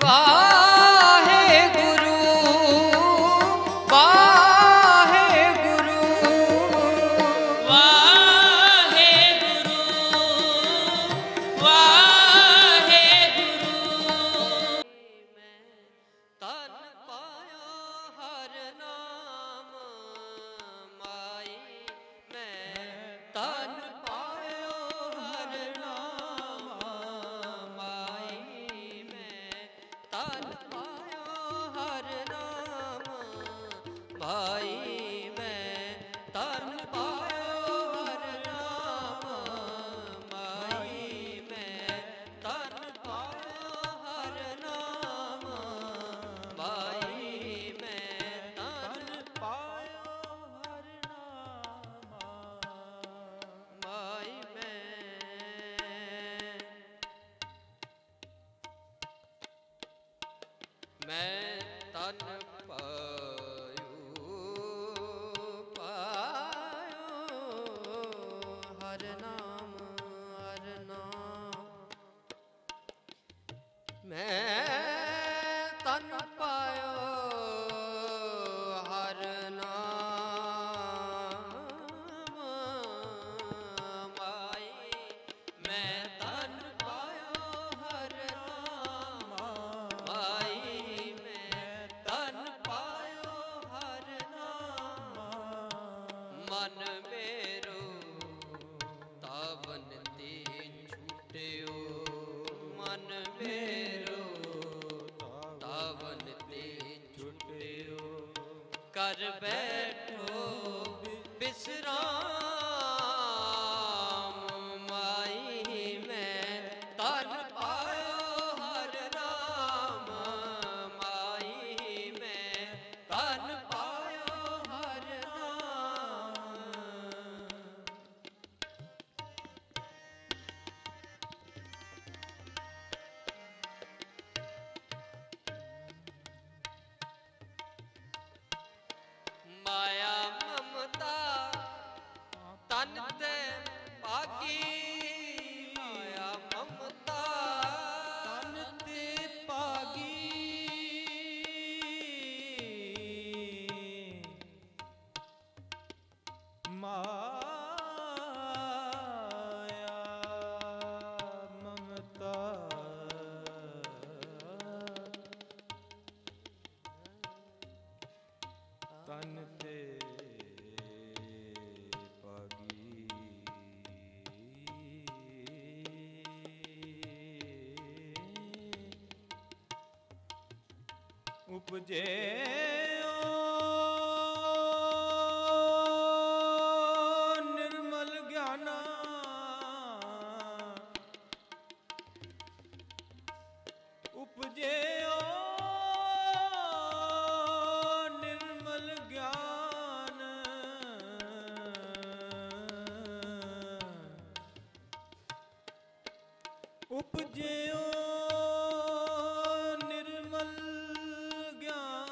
वाहे गुरु वाहे गुरु वाहे गुरु वाहे गुरु। तन पाया हर नाम माई मैं तन पायो हर नाम माई मैं तन पायो हर नाम भाई मैं तन पायो हर नाम माई मैं तन पायो हर नाम भाई मैं तन पायो हर नाम माई मैं तन पायो हर नाम मैं तन पायो हर नाम माई मैं तन पायो हर नाम माई मैं तन पायो हर नाम मन मेरो तावन ते छूटियो मन मेरो तावन ते छूटियो कर बैठो विश्राम माई मैं तन पायो हर नाम माई मैं तन पायो हर नाम माया ममता तन ते पागी माया ममता तन ते पागी माया ममता तन ते पागी उपजे निर्मल ज्ञाना उपजे निर्मल ज्ञान उपजे निर्मल ज्ञान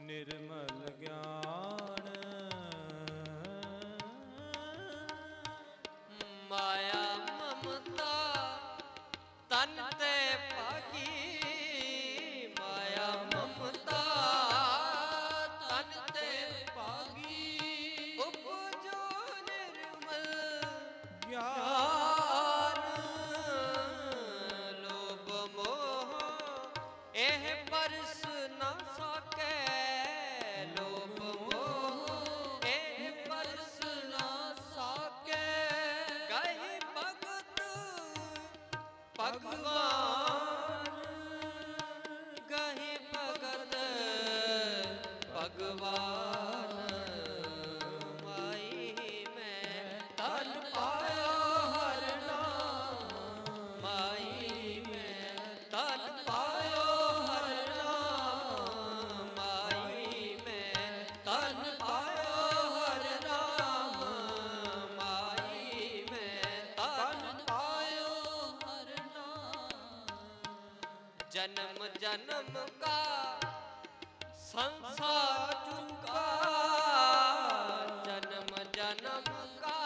निर्मल ज्ञान माया ममता तन ते पागी माया ममता तन ते पागी उपजो निर्मल ज्ञान लोभ मोह एह परस न सके लोभ मोह एह परस न सके कहीं भगत भगवान कहीं भगत भगवान माई मैं तन पायो हर नाम माई मैं तन पायो हर नाम माई मैं तन पायो हर नाम माई मैं तन पायो हर नाम जन्म जन्म का संसार चुका जन्म जन्म का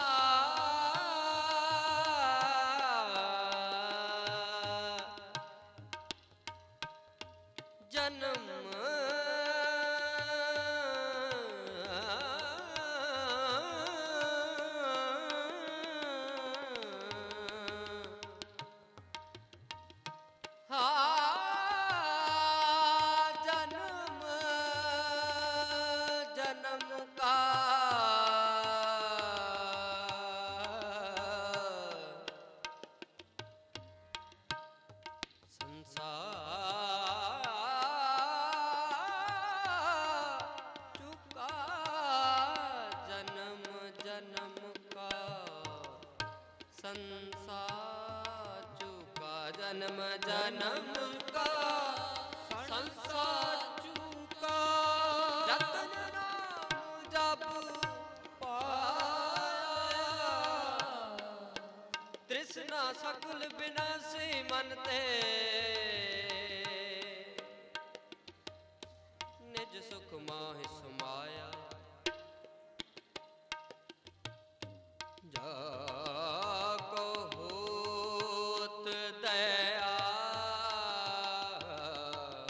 संसार चूका जन्म जन्म का संसार चूका रतन नाम जप पाया तृष्णा सकुल विनाशी मन ते निज सुख माहि समाया जाको होत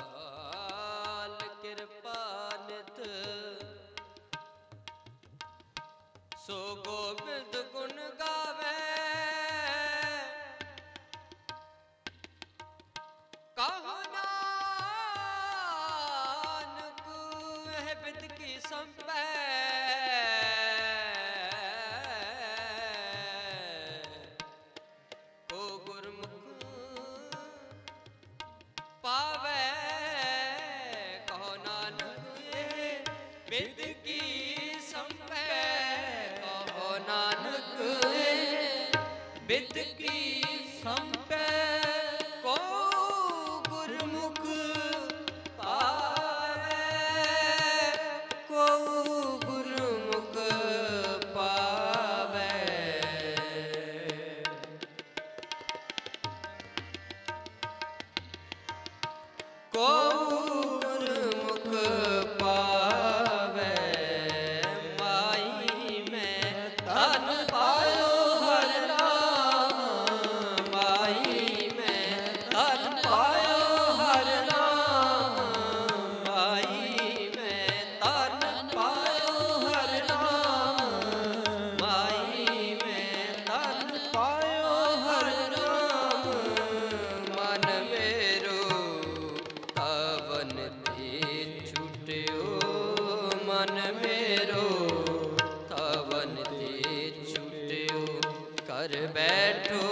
दयाल कृपा नित सो गोविंद गुण गावे कहो नानक है बिद की संपै पावे कहो नानक बिद की संपै कहो नानक बिद की संपै को गुरमुख पावे को गुरमुख पावे को गुरमुख पावे माई में धन पायो हर नाम माई में धन पायो हर नाम माई में धन पायो हर नाम माई में धन पायो हर नाम मन मेरो तवन ते छूट्यो मन मेरो तवन ते छूट्यो कर बैठो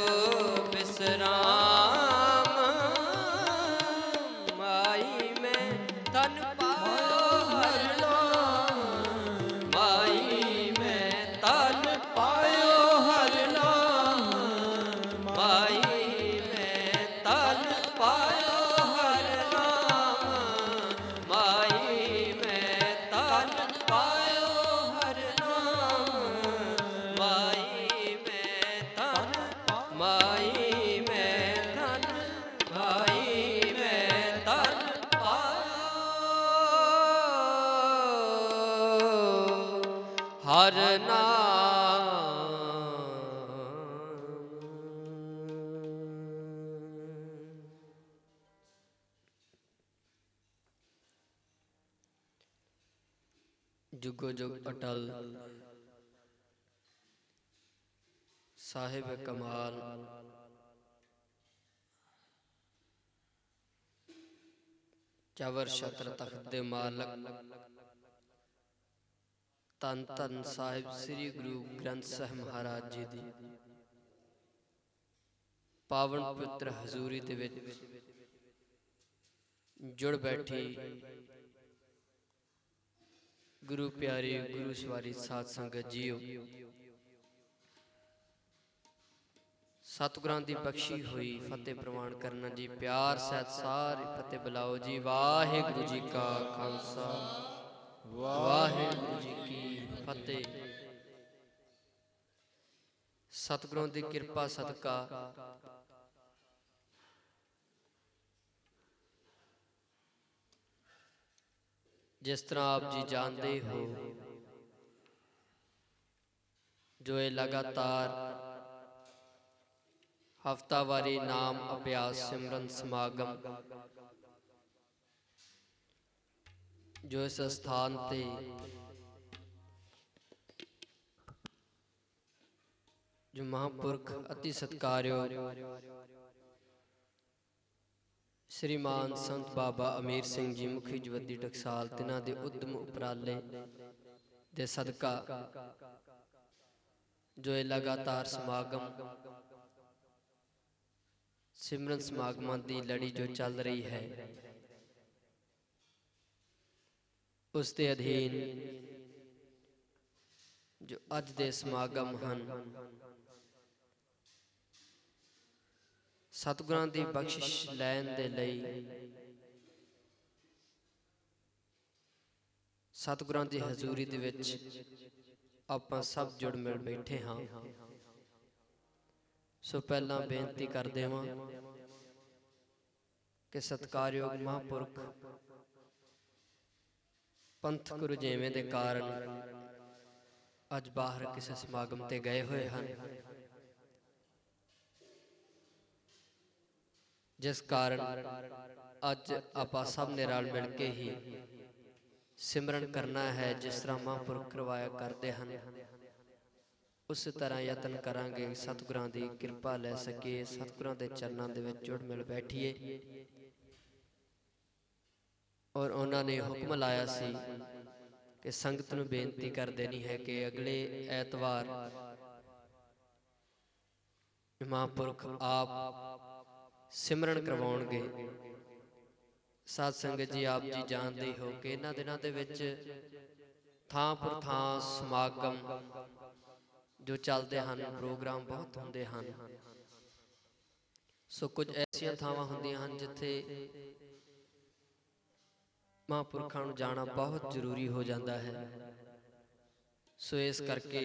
विश्राम माई में धन पायो हर नाम माई में धन पायो हर नाम माई में धन पायो हर नाम माई में धन पायो हर नाम माई में धन माई में धन माई में धन पायो हर नाम जुगो जुग अटल साहिब कमाल चवर छत्र तख्त दे मालक तन तन साहिब श्री गुरु ग्रंथ साहिब महाराज जी दी पावन पुत्र हजूरी दे विच जुड़ बैठी गुरु प्यारी गुरु सवारी साध संगत जीओ सतगुरां दी बख्शी हुई फतेह प्रवान करना जी प्यार सहित सारे फतेह बुलाओ जी वाहिगुरु जी का खालसा वाहिगुरु जी की फतेह सतगुरां दी कृपा सदका जिस तरह आप जी जानते हो जो ये लगातार हफ्तावारी नाम अभ्यास सिमरन समागम जो इस स्थान ते जो महापुरख अति सत्कारयोग श्रीमान संत बाबा अमीर सिंह जी मुखी जवद्दी टकसाल तिन्हां दे उद्यम उपराले दे सदका जो ये लगातार समागम सिमरन समागमां दी लड़ी जो चल रही है उसके अधीन जो अज दे समागम हन ਸਤਿਗੁਰਾਂ ਦੀ ਬਖਸ਼ਿਸ਼ ਲੈਣ ਦੇ ਲਈ ਸਤਿਗੁਰਾਂ ਦੀ ਹਜ਼ੂਰੀ ਦੇ ਵਿੱਚ ਆਪਾਂ ਸਭ ਜੁੜ ਮਿਲ ਬੈਠੇ ਹਾਂ। ਸੋ ਪਹਿਲਾਂ ਬੇਨਤੀ ਕਰਦੇ ਹਾਂ ਕਿ ਸਤਿਕਾਰਯੋਗ ਮਹਾਂਪੁਰਖ ਪੰਥਕ ਰੁਝੇਵੇਂ ਦੇ ਕਾਰਨ ਅੱਜ ਬਾਹਰ ਕਿਸੇ ਸਮਾਗਮ ਤੇ ਗਏ ਹੋਏ ਹਨ, ਜਿਸ ਕਾਰਨ ਅੱਜ ਆਪਾਂ ਸਭ ਨੇ ਰਲ ਮਿਲ ਕੇ ਹੀ ਸਿਮਰਨ ਕਰਨਾ ਹੈ। ਜਿਸ ਤਰ੍ਹਾਂ ਮਹਾਂਪੁਰਖ ਕਰਵਾਇਆ ਕਰਦੇ ਹਨ, ਉਸੇ ਤਰ੍ਹਾਂ ਯਤਨ ਕਰਾਂਗੇ ਸਤਿਗੁਰਾਂ ਦੀ ਕਿਰਪਾ ਲੈ ਸਕੀਏ, ਸਤਿਗੁਰਾਂ ਦੇ ਚਰਨਾਂ ਦੇ ਵਿੱਚ ਜੁੜ ਮਿਲ ਬੈਠੀਏ। ਔਰ ਉਹਨਾਂ ਨੇ ਹੁਕਮ ਲਾਇਆ ਸੀ ਕਿ ਸੰਗਤ ਨੂੰ ਬੇਨਤੀ ਕਰ ਦੇਣੀ ਹੈ ਕਿ ਅਗਲੇ ਐਤਵਾਰ ਮਹਾਂਪੁਰਖ ਆਪ ਸਿਮਰਨ ਕਰਵਾਉਣਗੇ। ਸਾਧ ਸੰਗਤ ਜੀ, ਆਪ ਜੀ ਜਾਣਦੇ ਹੋ ਕਿ ਇਹਨਾਂ ਦਿਨਾਂ ਦੇ ਵਿੱਚ ਥਾਂ ਪਰ ਥਾਂ ਸਮਾਗਮ ਜੋ ਚੱਲਦੇ ਹਨ, ਪ੍ਰੋਗਰਾਮ ਬਹੁਤ ਹੁੰਦੇ ਹਨ। ਸੋ ਕੁਝ ਐਸੀਆਂ ਥਾਵਾਂ ਹੁੰਦੀਆਂ ਹਨ ਜਿੱਥੇ ਮਹਾਂਪੁਰਖਾਂ ਨੂੰ ਜਾਣਾ ਬਹੁਤ ਜ਼ਰੂਰੀ ਹੋ ਜਾਂਦਾ ਹੈ। ਸੋ ਇਸ ਕਰਕੇ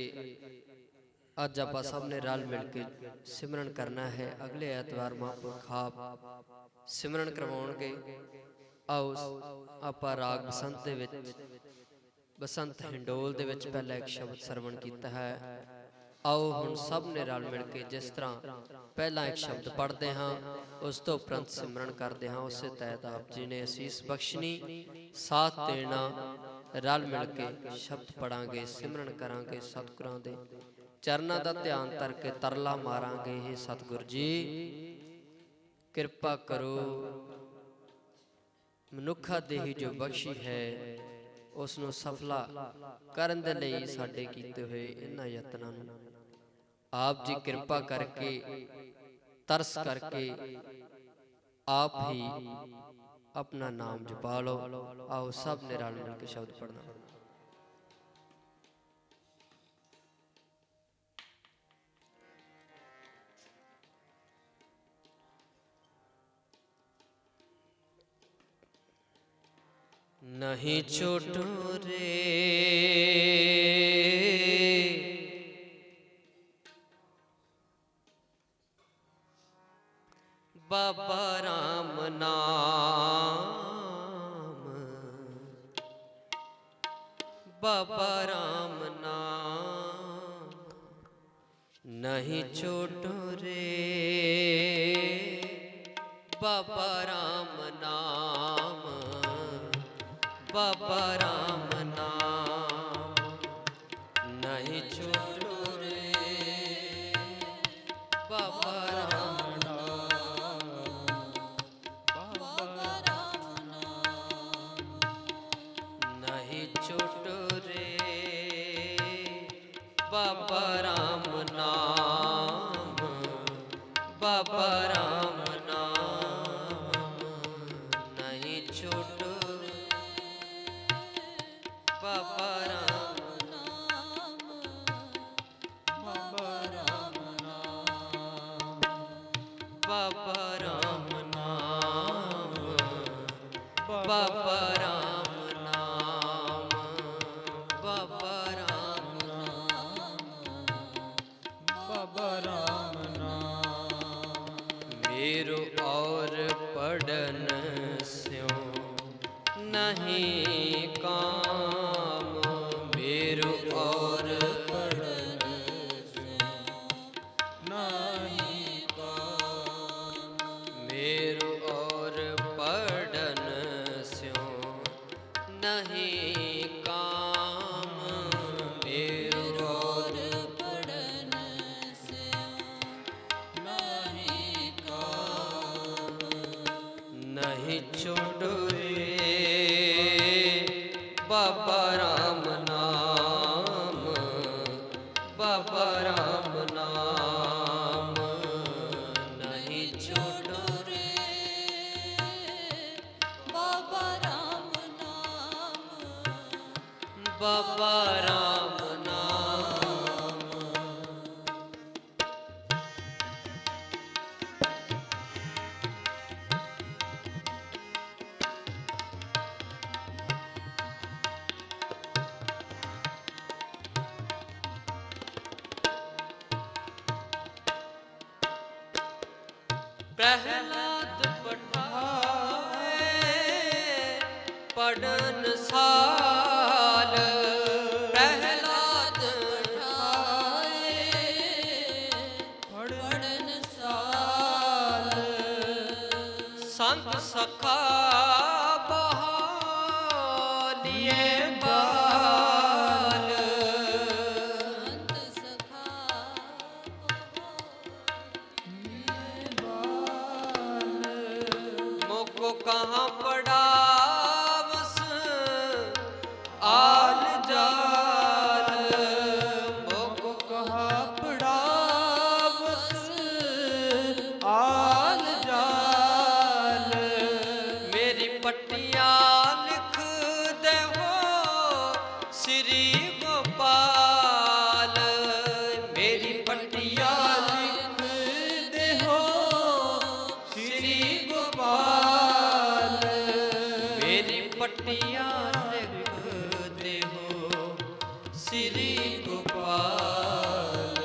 ਅੱਜ ਆਪਾਂ ਸਭ ਨੇ ਰਲ ਮਿਲ ਕੇ ਸਿਮਰਨ ਕਰਨਾ ਹੈ। ਅਗਲੇ ਐਤਵਾਰ ਮਹਾਂਪੁਰਖ ਆਪ ਸਿਮਰਨ ਕਰਵਾਉਣਗੇ। ਆਓ ਆਪਾਂ ਰਾਗ ਬਸੰਤ ਦੇ ਵਿੱਚ, ਬਸੰਤ ਹਿੰਡੋਲ ਦੇ ਵਿੱਚ ਪਹਿਲਾ ਇੱਕ ਸ਼ਬਦ ਸਰਵਣ ਕੀਤਾ ਹੈ। ਆਓ ਹੁਣ ਸਭ ਨੇ ਰਲ ਮਿਲ ਕੇ ਜਿਸ ਤਰ੍ਹਾਂ ਪਹਿਲਾਂ ਇੱਕ ਸ਼ਬਦ ਪੜ੍ਹਦੇ ਹਾਂ, ਉਸ ਤੋਂ ਉਪਰੰਤ ਸਿਮਰਨ ਕਰਦੇ ਹਾਂ। ਉਸੇ ਤਹਿਤ ਆਪ ਜੀ ਨੇ ਅਸੀਸ ਬਖਸ਼ਣੀ, ਸਾਥ ਦੇਣਾ, ਰਲ ਮਿਲ ਕੇ ਸ਼ਬਦ ਪੜਾਂਗੇ, ਸਿਮਰਨ ਕਰਾਂਗੇ, ਸਤਿਗੁਰਾਂ ਦੇ ਚਰਨਾਂ ਦਾ ਧਿਆਨ ਧਰ ਕੇ ਤਰਲਾ ਮਾਰਾਂਗੇ, ਇਹ ਸਤਿਗੁਰ ਜੀ ਕਿਰਪਾ ਕਰੋ, ਮਨੁੱਖਾ ਦੇਹੀ ਜੋ ਬਖਸ਼ੀ ਹੈ ਉਸ ਨੂੰ ਸਫਲਾ ਕਰਨ ਦੇ ਲਈ ਸਾਡੇ ਕੀਤੇ ਹੋਏ ਇਹਨਾਂ ਯਤਨਾਂ ਨੂੰ ਆਪ ਜੀ ਕਿਰਪਾ ਕਰਕੇ, ਤਰਸ ਕਰਕੇ ਆਪ ਹੀ ਆਪਣਾ ਨਾਮ ਜਪਾ ਲਓ। ਆਓ ਸਭ ਨੇ ਰਲ ਮਿਲ ਕੇ ਸ਼ਬਦ ਪੜ੍ਹਨਾ। नहीं छोटो रे बाबा राम नाम, बाबा राम नाम नहीं छोटो रे बाबा राम नाम, बाबा राम नाम नहीं छोटो रे बाबा राम नाम, बाबा राम नाम नहीं छोटो रे बाबा राम नाम, बाबा राम नाम नहीं छोटो बाबा राम नाम, बाबा राम नाम, बाबा राम नाम, बाबा राम नाम, बाबा राम नाम, बाबा राम नाम। मेरो और पढ़न स्यों नहीं काम, मेरो और पढ़न स्यों नहीं काम, मेरो और पढ़न स्यों नहीं काम, मेरो और पढ़न स्यों नहीं काम, नहीं छोटो रे प्रहलाद पठाए पढ़न साल, प्रहलाद पढ़न साल, संत सखा बहालिए बाल, संत सखा मोको कहाँ पड़ा बस आल जाल, मोको कहाँ पड़ा बस आल जाल, मेरी पट्टियाँ लिख दे हो श्री गोपाल, मेरी पट्टियाँ लिख दे हो श्री गोपाल, मेरी पट्टियाँ लिख दे हो श्री गोपाल,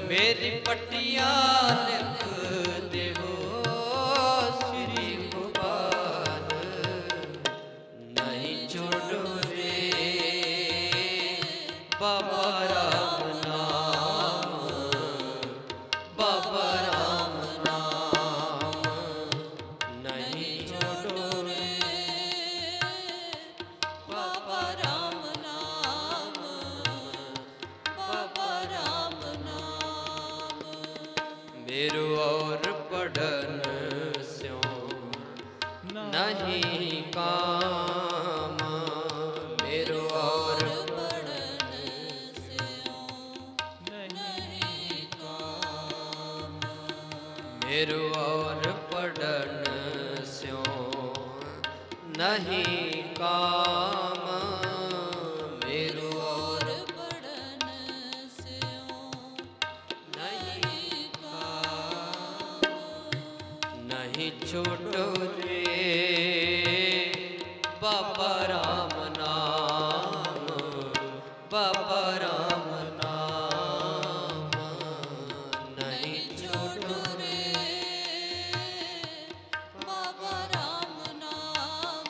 मेरी पट्टियाँ लिख दे हो श्री गोपाल, नहीं छोड़ो रे बाबा राम नाम, बाबा राम नाम, नहीं छोड़ो रे बाबा राम नाम, बाबा राम नाम, मेरो और पढ़न स्यों नहीं काम, मेरो और पढ़न स्यों नहीं काम, मेरो और पढ़न स्यों नहीं काम, मेरो और पढ़न स्यों नहीं काम, नहीं छोड़ो रे बाबा राम नाम, बाबा राम नाम, नहीं छोड़ो रे बाबा राम नाम,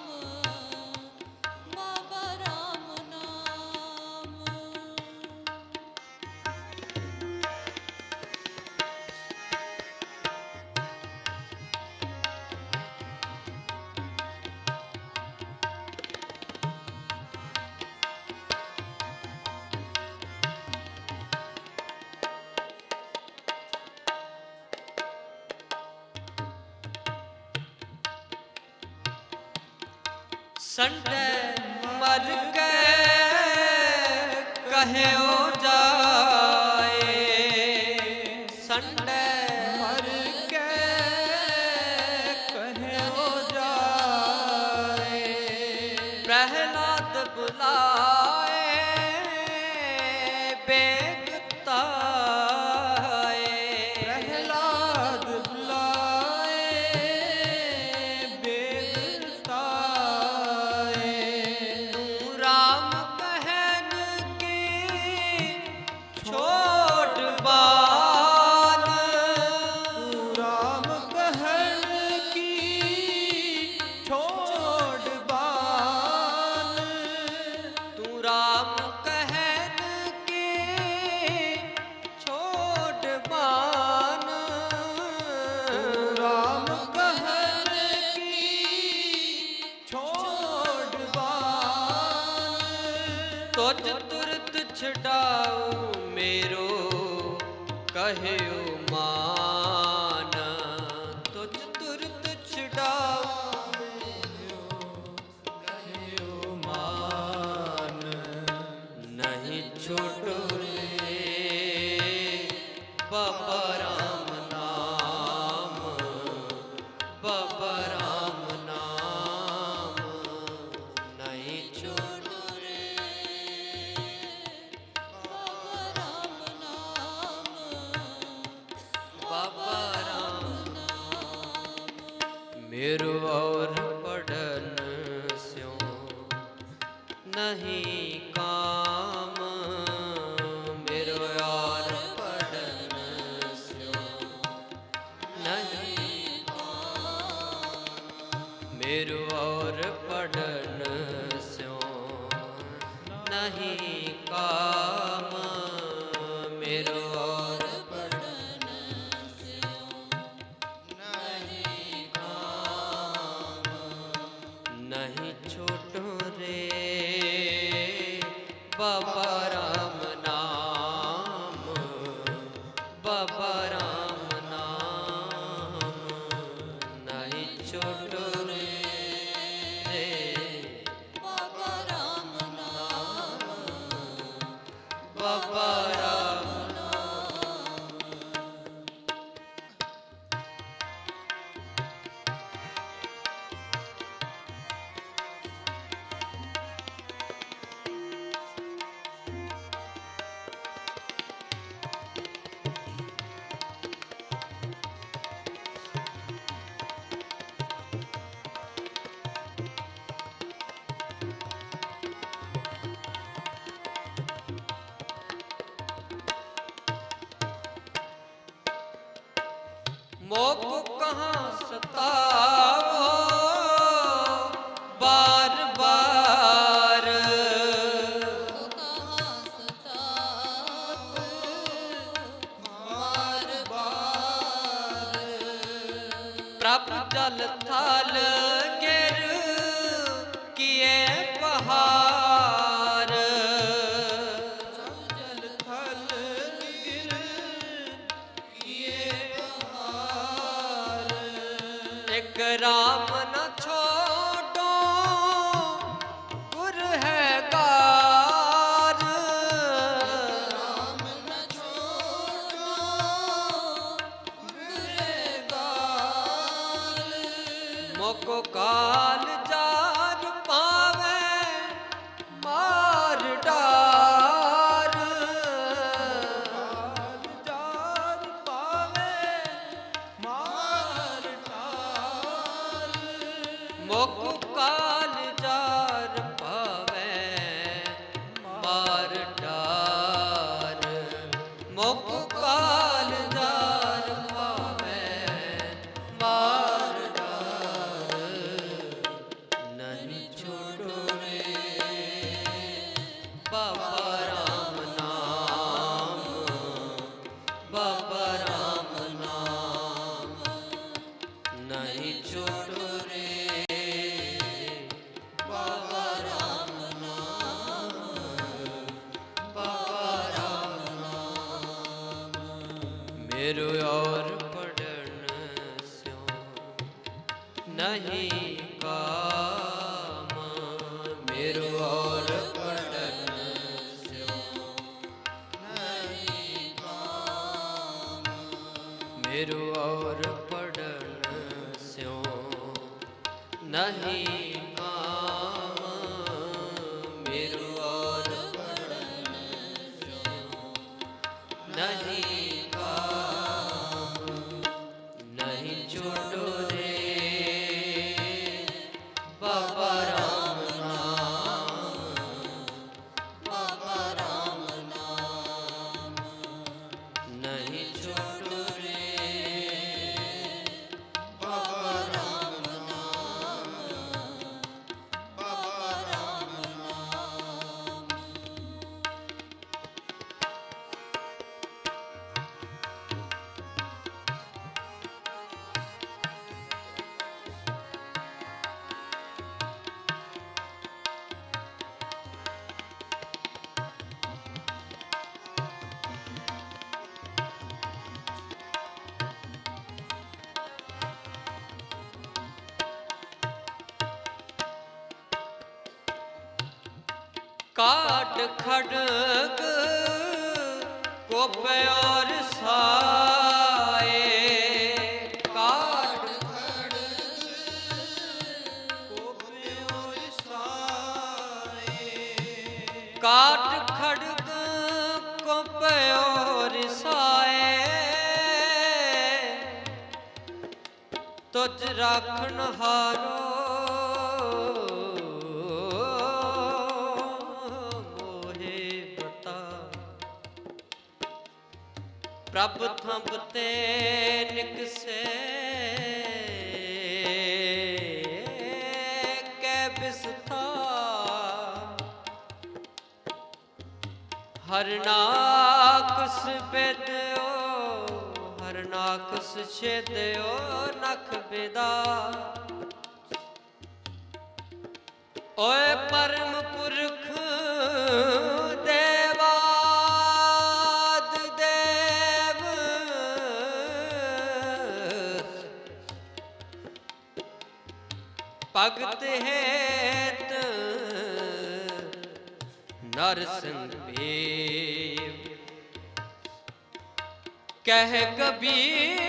बाबा राम नाम, संडे मर के कहे ओ जाए, संडे मर के कहे हो जाए, प्रहलाद बुलाए बेगताए, प्रहलाद बुलाए बेगताए, तू राम कहन की छोट बाल, राम कहन की छोड़ बाल, तू राम कहन के छोट बान, राम कहन की छोड़ बाल, तुझ तुरत छडाऊ मेरो कहो मान, तुझ तुरत छडाऊ कहो मान, नहीं छोड़ो रे बाबा राम नाम, बाबा राम नाम, नहीं छोड़ो रे बाबा राम नाम, बाबा राम नाम, मेरो और पढ़न स्यों नहीं काम, मेरो और पढ़न स्यों नहीं मेरु और पढ़न स्यों नहीं काम, मेरु और पढ़न स्यों नहीं काम। नहीं छोटो रे बाबा राम नाम, बाबा राम नाम नहीं छोटो रे बाबा राम नाम, बाबा राम मोक कहाँ सताओ बार बार, कहाँ सताप बार बार। प्रभ जल थल गिर किए पहाड़, जल थल गिर किए पहाड़। एक राम न छोड़ो गुर है गार, राम न छोड़ो गुरेगार। मोको काल जार पावे मार डार, जार पावे मार डार। मोको काल जार पावे मार डार, मोको काल जार पावे मार डार। नहीं छोड़ो रे बाबा राम नाम, बाबा राम नाम नहीं छोड़ो रे बाबा राम नाम, बाबा राम नाम। मेरु और पढ़न स्यों नहीं काम, मेरु और पढ़न स्यों नहीं काम। मेरु और पढ़न स्यों नहीं काम, मेरु और पढ़न स्यों नहीं काम। नहीं छोड़ो रे बाबा राम नाम, बाबा राम नाम। नहीं छोड़ो रे बाबा राम नाम, बाबा राम नाम। काट खड़ग कोप और साए, काट काट खड़ग कोप और साए, तुझ राखन हारो प्रभ थंब ते निकसे हरनाकुस बेदयो हरनाकुस छेदयो नख बेदा ओए परम पुरख देवाद देव भगत हेत नरसिंह भेव कह कबीर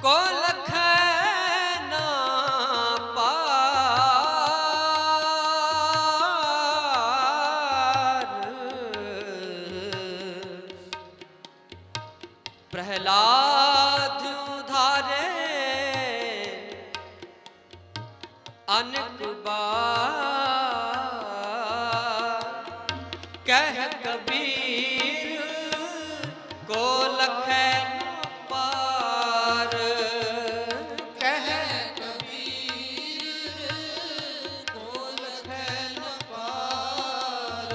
को लखै ना पार प्रहलाद उधारे अनेक बार कह कबीर को लखै न पार कह कबीर को लखै न पार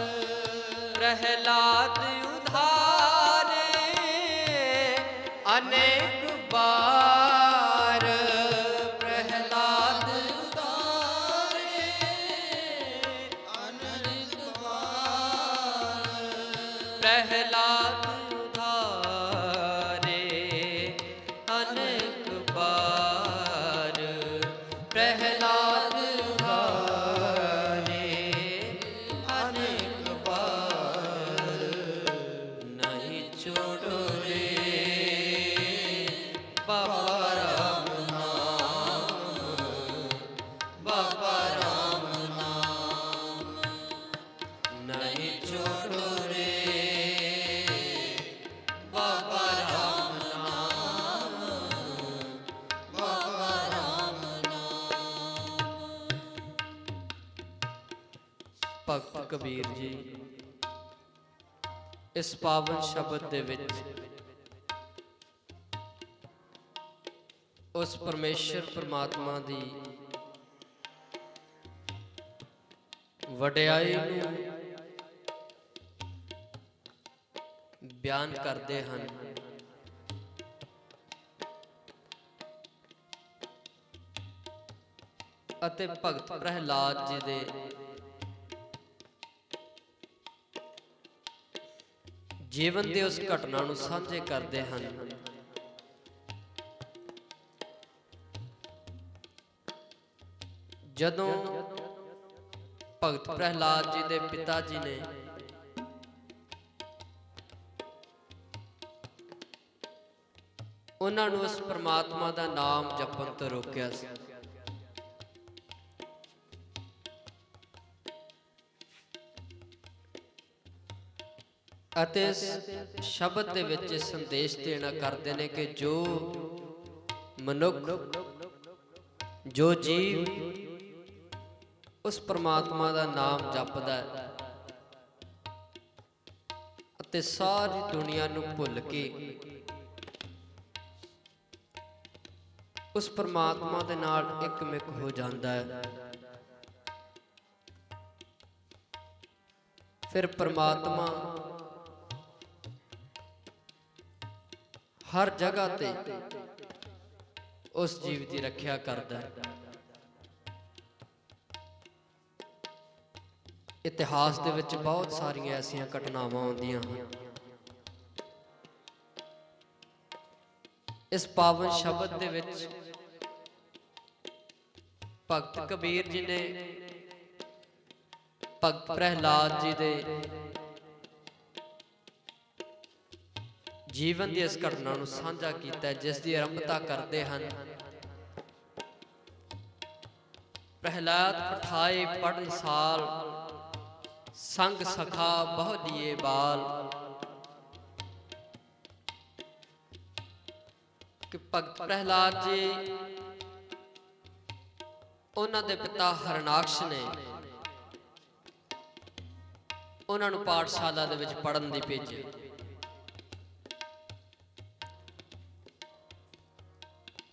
प्रहलाद उधारे अनेक बार प्रहलाद प्रहलाद उधारे अनेक बार प्रहलाद उधारे अनेक बार नहीं छोड़ो रे बाबा राम नाम बाबा राम नाम नहीं छोड़ो रे बाबा राम नाम बाबा राम नाम भगत कबीर जी इस पावन शब्द दे विच उस परमेश्वर परमात्मा दी वडियाई नूं बयान करते हैं अते भगत प्रहलाद जी दे जीवन दे उस घटना नूं साझे करते हैं जदों भगत प्रहलाद जी दे पिता जी ने उन्हां नूं उस परमात्मा दा नाम जपण तो रोकिया सी अते इस शब्द दे विच संदेश देना करते हैं कि जो मनुख जो जीव उस परमात्मा दा नाम जपदा है अते सारी दुनिया नूं भुल के उस परमात्मा दे नाल एकमिक हो जाता है फिर परमात्मा हर जगह ते उस जीव की रखिया करता है। इतिहास दे विच बहुत सारियां ऐसियां घटनावां आउंदियां हैं। इस पावन शब्द दे विच भगत कबीर जी ने भगत प्रहलाद जी दे जीवन की इस घटना नूं साझा कीता जिस की आरंभता करते हैं। प्रहलाद पठाए पढ़न साल संग सखा बहु दिए बाल कि भगत प्रहलाद जी उन्हां दे पिता हरनाक्ष ने उन्हां नूं पाठशाला दे विच पढ़न दी भेजे।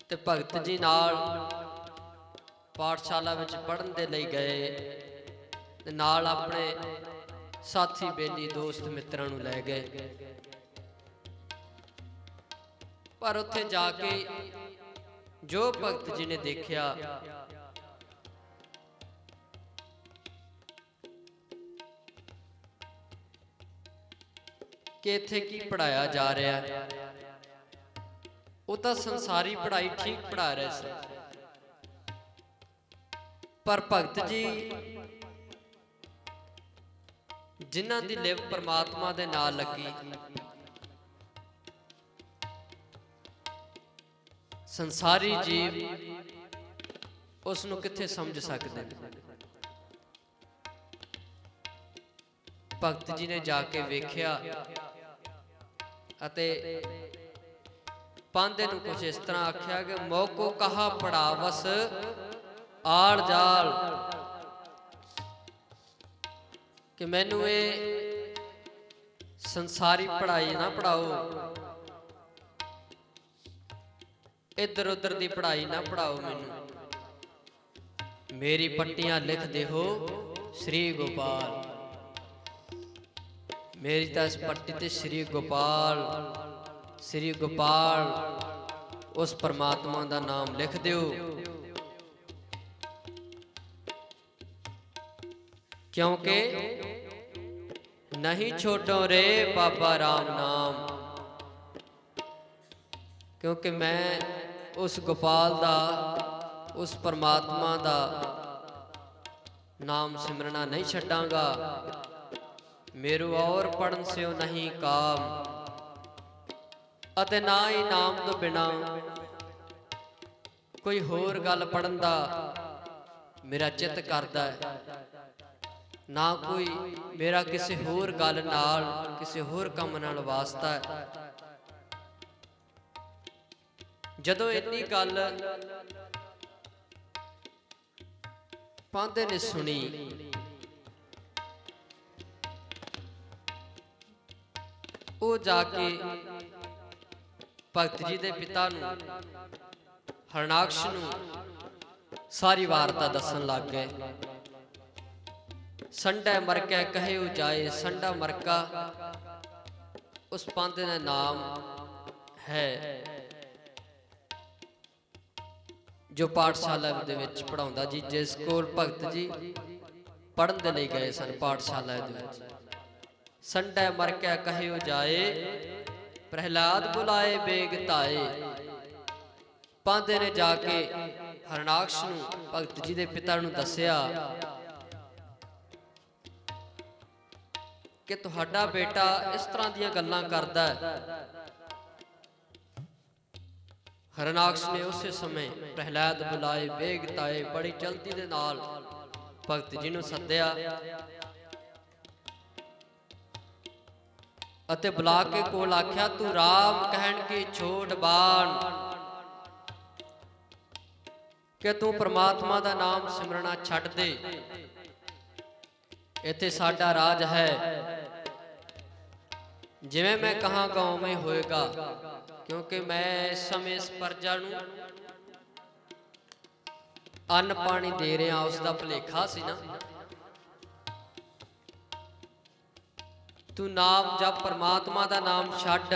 ते भगत जी नाल पाठशाला विच पढ़न दे लई गए ਤੇ ਨਾਲ ਆਪਣੇ ਸਾਥੀ ਬੇਲੀ ਦੋਸਤ ਮਿੱਤਰਾਂ ਨੂੰ ਲੈ ਗਏ। ਪਰ ਉੱਥੇ ਜਾ ਕੇ ਜੋ ਭਗਤ ਜੀ ਨੇ ਦੇਖਿਆ ਕਿ ਇੱਥੇ ਕੀ ਪੜਾਇਆ ਜਾ ਰਿਹਾ ਹੈ, ਉਹ ਤਾਂ ਸੰਸਾਰੀ ਪੜ੍ਹਾਈ ਠੀਕ ਪੜ੍ਹਾ ਰਹੇ ਸੀ, ਪਰ ਭਗਤ ਜੀ ਜਿਨ੍ਹਾਂ ਦੀ ਲਿਵ ਪਰਮਾਤਮਾ ਦੇ ਨਾਲ ਲੱਗੀ, ਸੰਸਾਰੀ ਜੀਵ ਉਸ ਨੂੰ ਕਿੱਥੇ ਸਮਝ ਸਕਦੇ ਨੇ। ਭਗਤ ਜੀ ਨੇ ਜਾ ਕੇ ਵੇਖਿਆ ਅਤੇ ਪਾਂਧੇ ਨੂੰ ਕੁਝ ਇਸ ਤਰ੍ਹਾਂ ਆਖਿਆ ਕਿ ਮੋਕੋ ਕਹਾ ਪੜਾਵਸ ਆੜ ਜਾਲ, ਕਿ ਮੈਨੂੰ ਇਹ ਸੰਸਾਰੀ ਪੜ੍ਹਾਈ ਨਾ ਪੜਾਓ, ਇੱਧਰ ਉੱਧਰ ਦੀ ਪੜ੍ਹਾਈ ਨਾ ਪੜਾਓ ਮੈਨੂੰ, ਮੇਰੀ ਪੱਟੀਆਂ ਲਿਖਦੇ ਹੋ ਸ੍ਰੀ ਗੋਪਾਲ, ਮੇਰੀ ਤਾਂ ਇਸ ਪੱਟੀ ਤੇ ਸ੍ਰੀ ਗੋਪਾਲ, ਸ੍ਰੀ ਗੋਪਾਲ ਉਸ ਪਰਮਾਤਮਾ ਦਾ ਨਾਮ ਲਿਖ ਦਿਓ, क्योंकि नहीं छोड़ो रे बाबा राम नाम, क्योंकि मैं उस गोपाल दा, उस परमात्मा दा नाम सिमरना नहीं छड्डांगा, मेरू और पढ़न से नहीं काम, अते ना ही नाम तो बिना कोई होर गल पढ़न दा मेरा चित करदा है, ना कोई मेरा किसी होर गल नाल किसी होर काम नाल वास्ता है। जदों इन्नी गल पांधे ने सुनी, वो जाके भगत जी दे पिता नूं हरनाक्ष नूं सारी वारता दसन लग गए। संडा मरका कहे जाए, संडा मरका उस पांधे का नाम है जो पाठशाला दे विच पढ़ाउंदा जी, जिस कोल भगत जी पढ़न दे लई गए सन पाठशाला दे विच। संडा मरका कहे जाए, प्रहलाद बुलाए बेग ताए, पांधे ने जाके हरनाक्ष नूं भगत जी दे पिता नूं दस्सिया कि तुहाडा बेटा इस तरह दीयां गल्लां करदा है। हरनाक्ष ने उस समय प्रहलाद बुलाए बेग ताए, बड़ी जल्दी दे नाल भगत जी नूं सद्दिया अते बुला के कोल आख्या, तू राम कहण की छोट बाण, कि तू परमात्मा दा नाम सिमरना छड्ड दे, इत्थे साडा राज है, जिवें मैं कहांगा उवें होएगा, क्योंकि मैं इस समय इस प्रजा नूं अन्न पानी दे रहा, उसका भुलेखा सी ना। तू नाम जप, परमात्मा दा नाम छड्ड,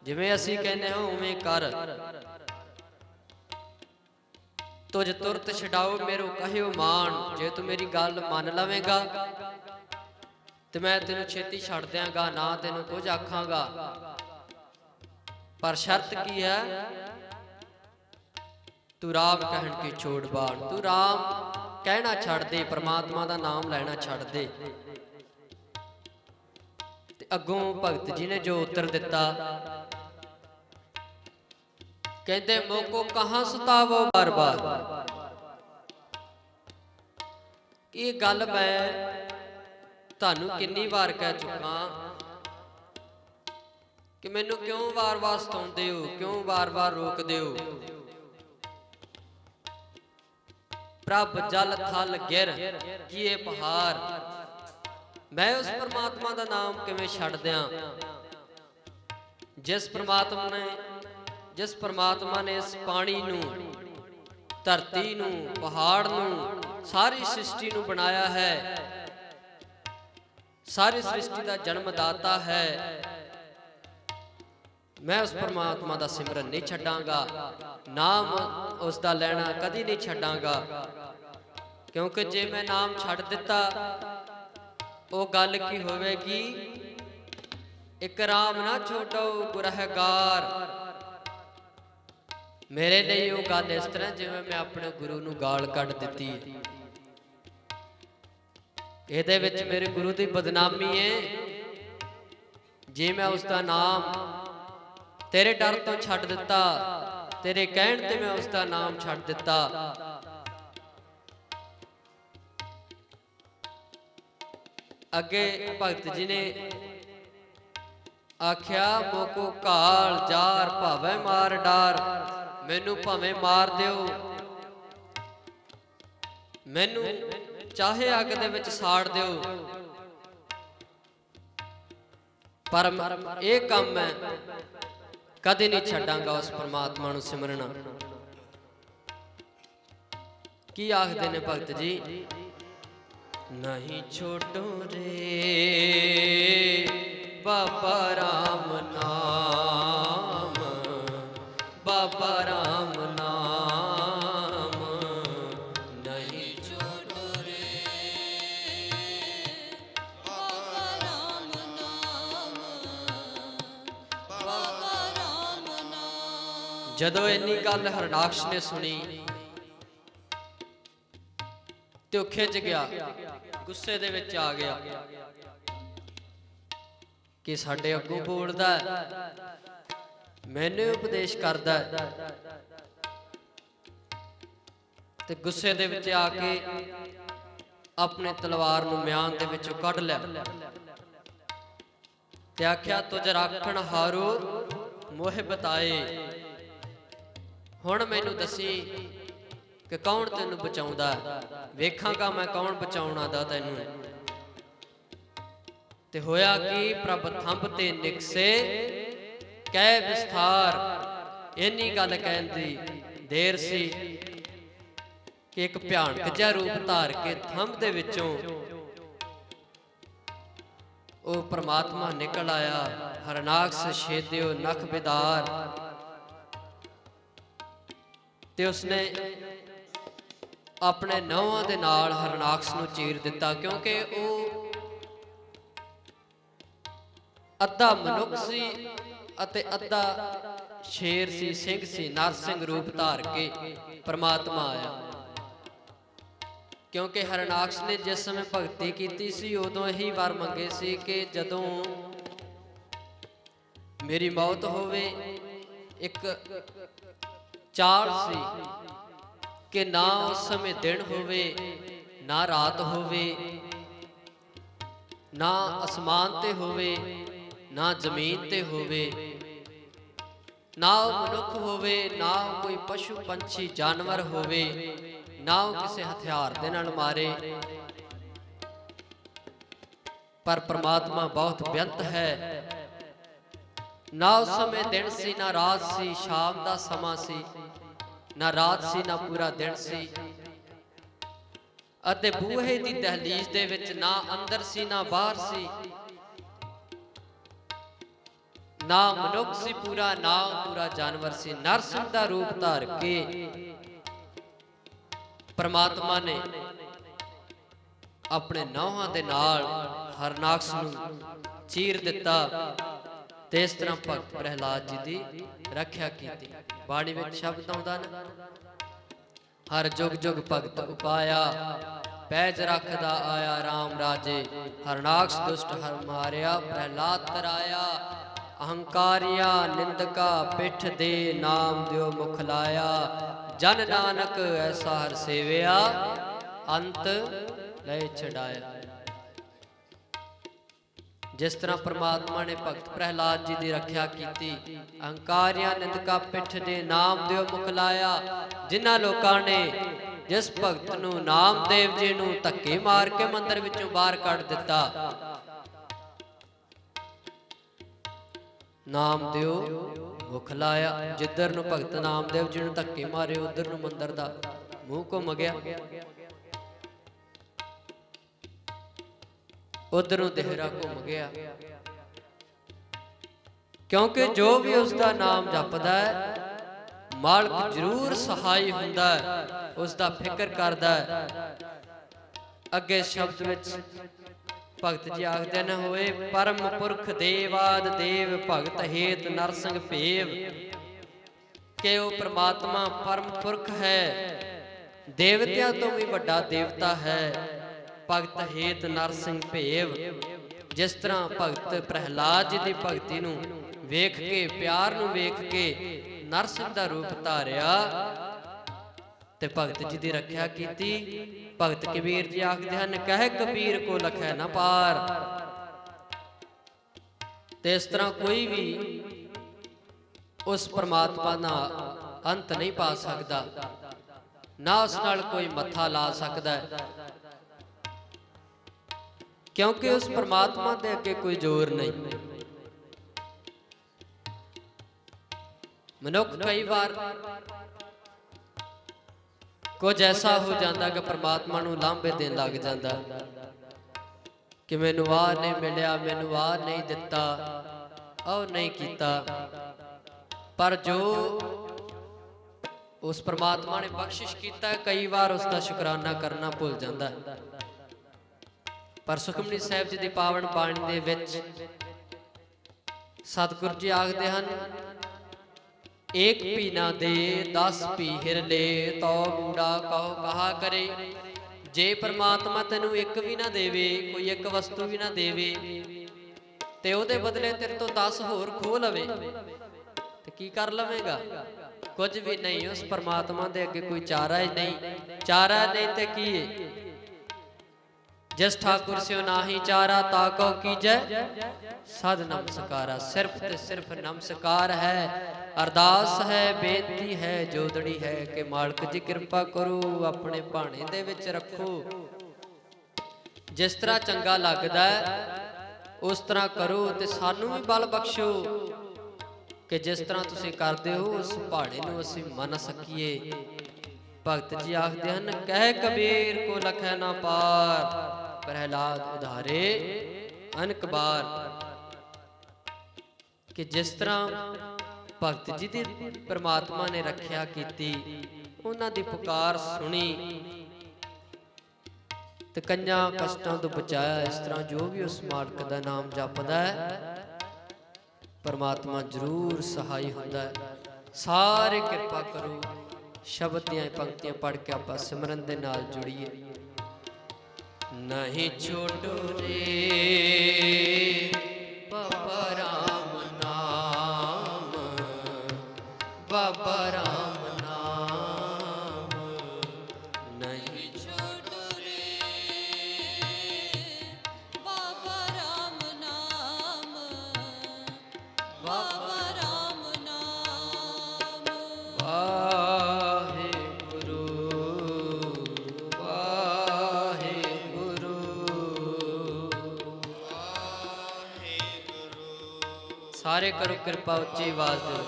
जिवें असीं कहने हो उवें कर, तुझ तुरत छडाओ मेरो कहियो मान, जे तू मेरी गल मान लवेगा तो मैं तेनू छेती छड़ देंगा, ना तेनू कुछ आखांगा, पर शर्त की है, तू राम कहण की छोड़ बाण, तू राम कहना छड़ दे, परमात्मा दा नाम लेना छड़ दे। ते अगों भगत जी ने जो उत्तर दिता, कहते मोको कहां सतावो बार बार, ये गल मैं तानू किन्नी बार कह चुका कि मैनू क्यों बार बार सताउंदे हो, क्यों बार बार रोकदे हो। प्रभ जल थल गिर किए पहाड़, मैं उस परमात्मा का नाम किवें छड्ड दियां, जिस परमात्मा ने इस पानी नू, धरती नू, पहाड़ नू, सारी सृष्टि नू बनाया है, सारी सृष्टि का जन्मदाता है। मैं उस परमात्मा का सिमरन नहीं छड्डांगा, नाम उसका लेना कदी नहीं छड्डांगा, क्योंकि जे मैं नाम छड्ड दिता वो गल की होवेगी, एक राम ना छोड़ो गुरहगार। मेरे लिए वो गल इस तरह जिवें मैं अपने गुरु नूं गाल कढ दित्ती। इहदे विच मेरे गुरु की बदनामी है, जे मैं उसका नाम तेरे डर तो छड्ड दिता, तेरे कहण ते मैं उसका नाम छड्ड दिता। अगे भगत जी ने आख्या, मोको काल जार भावे मार डार, मैनू भावे मार दिओ, मैनू चाहे अग दे विच साड़ दिओ, पर ये काम मैं कदी नहीं छड्डांगा उस परमात्मा नूं सिमरना। की आखदे ने भगत जी, नहीं छोड़ो रे बाबा राम नाम, बाबा राम नाम, नहीं छोड़ो रे बाबा राम नाम, बाबा राम नाम। जदों इन्नी गल हरनाक्ष ने सुनी तो खिंच गया, गुस्से दे विच आ गया कि साडे अगों बोलदा, मैनू उपदेश करदा, ते गुस्से दे विच आके अपने तलवार नूं म्यान दे विचों कढ लिया ते आख्या, तुझ राखण हारो मोह बताए, हुण मैनू दसी कि कौन तेनू बचाउंदा, वेखांगा मैं कौन बचाउणा दा तैनू। ते होया कि प्रभ थंब ते निकसे कै विस्तार, इन्नी गल कहण दी देर सी कि एक भयानक जिहा रूप धार के थंब दे विचों ओ परमात्मा निकल आया। हरनाक्ष छेदियो नख बिदार, ते उसने अपने नौहां दे नाल हरनाक्ष नूं चीर दिता, क्योंकि वो अद्धा मनुख सी अते अद्धा शेर सी, सिंह सी, नरसिंह रूप धार के परमात्मा आया। क्योंकि हरनाक्ष ने जिस समय भगती की सी उदों ही वर मंगे सी कि जदों मेरी मौत होवे, एक चाल सी कि ना उस समय दिन होवे ना रात होवे, ना आसमान ते होवे ना जमीन ते होवे, ना मनुख होवे ना कोई पशु पंछी जानवर होवे, ना किसी हथियार दे नाल मारे, पर परमात्मा बहुत बेअंत है। ना उस समय दिन सी ना रात सी, शाम दा समा सी, ना रात सी ना पूरा दिन सी, अते बूहे दी दहलीज दे विच ना अंदर सी ना बाहर सी, ना मनुख सी पूरा ना पूरा जानवर सी। नरसिंह दा रूप धार के परमात्मा ने अपने नौहां दे नाल हरनाक्ष नूं चीर दिता, ते इस तरह भगत प्रहलाद जी दी रख्या कीती। बाणी विच शब्द आउंदा ना, हर जुग जुग भगत उपाया, पैज रखदा आया राम राजे, हरनाक्ष दुष्ट हर मारिया, प्रहलाद तराया, अहंकारिया निंदका पिठ दे, नाम दियो मुख लाया, जन नानक ऐसा हर सेविया, अंत ले छड़ाया। जिस तरह परमात्मा ने भगत प्रहलाद जी की रख्या की, अहंकारिया निंदका पिठ दे, नाम दियो मुख लाया। जिन्हां लोकां ने जिस भगत नूं नामदेव जी नूं धक्के मार के मंदिर विचों बाहर कढ दिता, नाम दियो मुख लाया। जिधर नूं भगत नामदेव जी नूं धक्के मारे उधर नूं मंदिर दा मूँह घुम गया। उधरों देहरा घूम गया। क्योंकि जो भी उसका नाम जपदा है मालक जरूर सहाय हुंदा है, उसका फिक्र करदा है। अगे शब्द विच भगत जी आखदे न होए परम पुरख देवाद देव भगत हेत नरसिंह भेव। कि वो परमात्मा परम पुरख है, देवतिया तो भी वड्डा देवता है। भगत हेत नरसिंह भेव। जिस तरह भगत प्रहलाद जी की भगती नूं वेख के प्यार नूं वेख के नरसिंह का रूप धारिया ते भगत जी की रख्या की। भगत कबीर जी आखदे हन कह कबीर को लखै न पार। ते इस तरह कोई भी उस परमात्मा का अंत नहीं पा सकता, ना उस नाल कोई मत्था ला सकता है। क्योंकि उस परमात्मा के अगे कोई जोर नहीं। मनुख कई बार कुछ ऐसा हो जाता कि परमात्मा नूं लांभे देन लग जाता कि मैनू आ नहीं मिलिया, मैनू आ नहीं दिता, और नहीं किया। पर जो उस परमात्मा ने बख्शिश किया कई बार उसका शुकराना करना भुल जाता है। पर सुखमनी साहिब जी की पावन बाणी दे विच सतगुरु जी आखदे हन एक भी ना दे 10 भी हिर ले तो कूड़ा कहो कहा करे। जे परमात्मा तेनू एक भी ना देवे, कोई एक वस्तु भी ना देवे, ते ओदे बदले तेरे तो 10 होर खो लवे ते की कर लवेगा? कुछ भी नहीं। उस परमात्मा दे अगे कोई चारा ही नहीं। चारा नहीं ते की है? जिस ठाकुर से नाही चारा ताको कीजै सद नमस्कारा। सिर्फ ते सिर्फ नमस्कार है, अरदास है, बेनती है, जोदड़ी है कि मालक जी कृपा करो अपने भाने दे विच रखो। जिस तरह चंगा लगदा है उस तरह करो ते सानू भी बल बख्शो कि जिस तरह तुसीं करदे हो उस भाने नूं असीं मन सकीए। भगत जी आखदे हन कह कबीर को लखै ना पार, प्रहलाद उधारे अनक बार। कि जिस तरह भगत जी की परमात्मा ने रख्या की, उन्हां दी पुकार सुनी ते कन्या कष्टां तो बचाया। इस तरह जो भी उस मालक का नाम जपदा है परमात्मा जरूर सहाय हुंदा है। सारे कृपा करो शब्द दियां पंक्तियां पढ़ के आपां सिमरन दे नाल जुड़िए। नहीं छोड़ो रे बाबा राम नाम, बाबा राम नाम। नहीं छोड़ो रे बाबा राम नाम, बाबा राम नाम। वाहे गुरु वाहे गुरु। सारे करो कृपा उच्ची आवाज दे।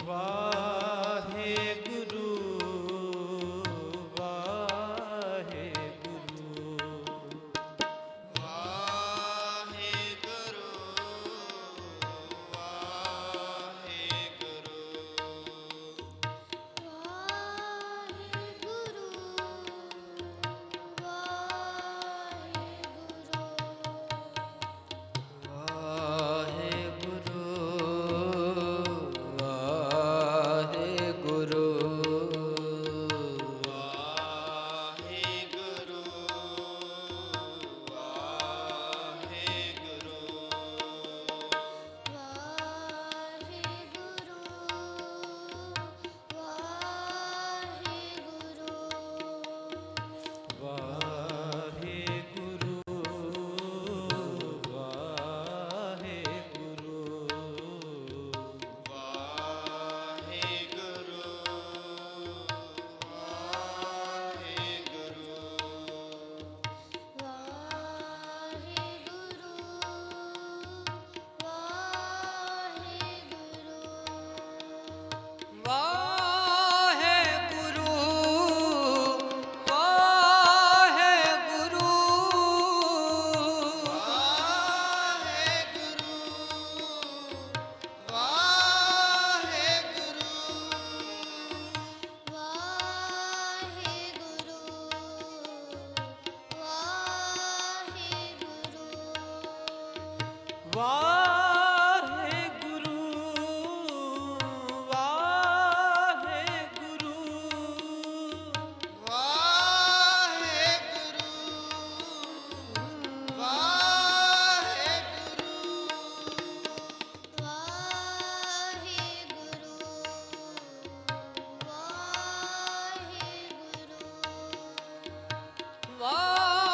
ਵਾਹਿਗੁਰੂ ਵਾਹਿਗੁਰੂ ਵਾਹਿਗੁਰੂ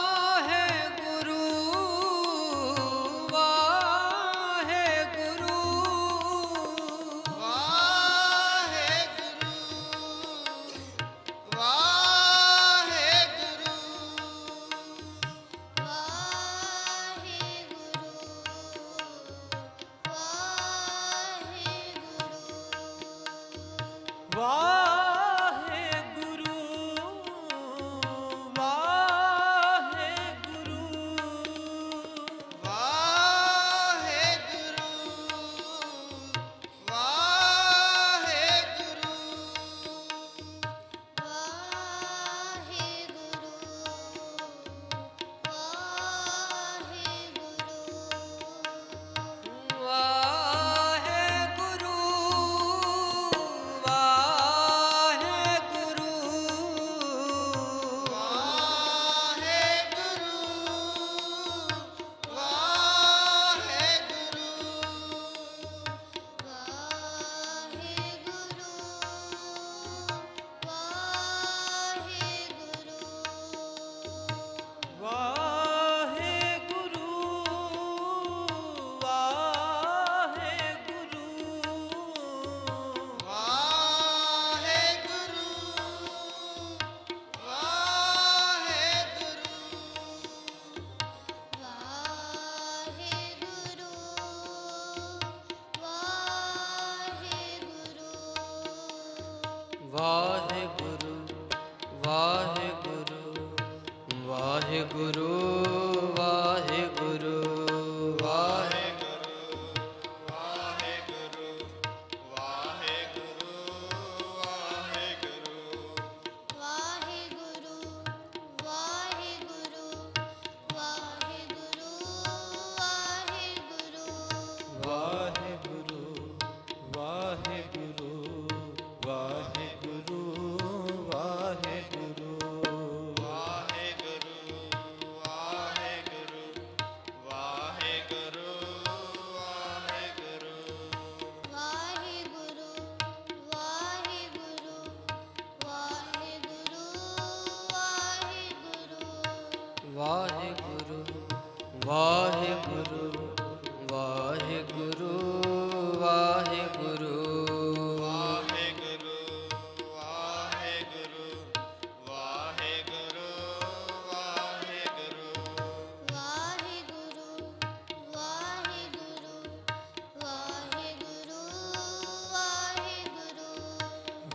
ਵਾਹਿਗੁਰੂ ਵਾਹਿਗੁਰੂ ਵਾਹਿਗੁਰੂ ਵਾਹਿਗੁਰੂ ਵਾਹਿਗੁਰੂ ਵਾਹਿਗੁਰੂ ਵਾਹਿਗੁਰੂ ਵਾਹਿਗੁਰੂ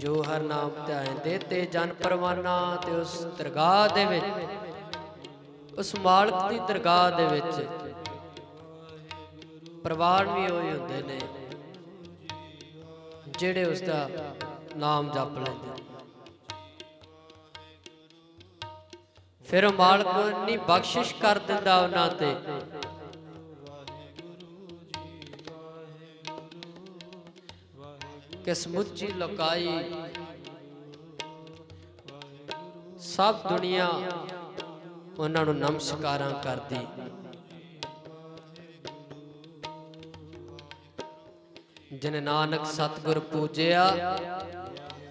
जो हर नाम ध्यायंदे ते जन परवाना। ते उस दरगाह दे विच, उस मालक दी दरगाह दे विच प्रवान भी होए हुंदे ने जिहड़े उसदा नाम जप लैंदे। फिर मालक नी बख्शिश कर दिंदा उन्हां ते कि समुची लुकाई सब दुनिया उन्हां नूं नमस्कारां करदी। जिन नानक सतगुर पूजिया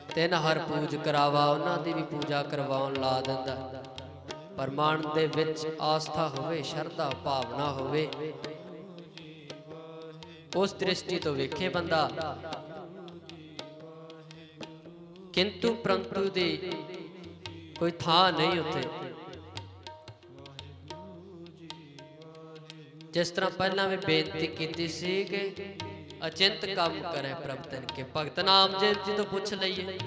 तिन हर पूज करावा। उन्हां दी भी पूजा करवाउण ला दिंदा। पर मन दे विच आस्था होवे, शरधा भावना होवे, उस दृष्टि तो वेखे बंदा। किंतु परंतु दी कोई थां नहीं उत्थे। जिस तरह पहला भी बेनती की सी कि अचिंत काम करे प्रभ तिन के। भगत नामदेव जी तो पुछ लईए,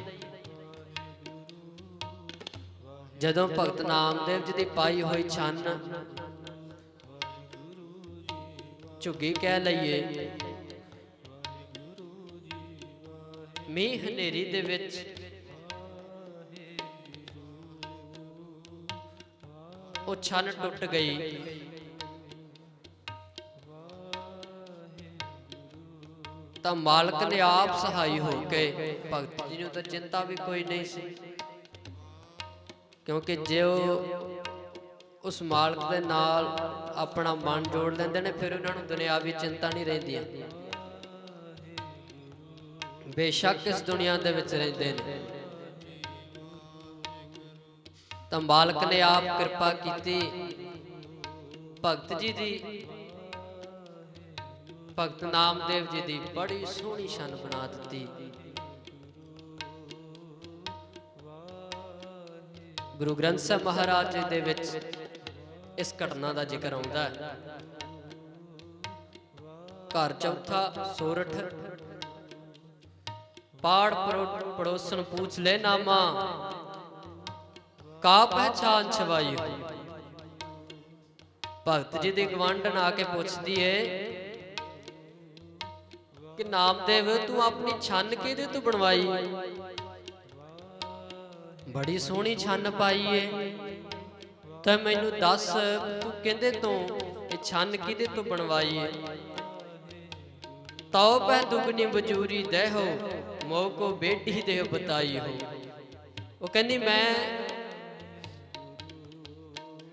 जदों भगत नामदेव जी दी पाई हुई छन झुग्गी कह लईए, मींह हनेरी दे विच वो छन टुट गई। तां मालक ने आप सहाई होके, भगत जी नूं तां चिंता भी कोई नहीं सी, क्योंकि जो उस मालक दे नाल अपना मन जोड़ लेंदे ने फिर उन्हां नूं दुनियावी चिंता नहीं रहिंदियां। बेशक इस दुनिया दे विच रहिंदे ने, तां मालक ने आप कृपा कीती भगत जी दी, भगत नामदेव जी दी बड़ी सोहनी शन बना दी। गुरु ग्रंथ साहिब महाराज जी दे विच इस घटना का जिक्र आउंदा है। घर चौथा सोरठ पाड़ पड़ोसन पूछ ले नामा, का पहचान छवाई हो। भगत जी दी गवांढन आके पूछदी है कि नामदेव तू अपनी छन किहदे तू बनवाई। बड़ी सोहनी छन पाई है, तो मैनू दस तू किहदे तो छन किहदे तो बनवाई है। तो पै दुगनी बजूरी दे हो, मोह को बेटी दे बताई हो। वो कहनी मैं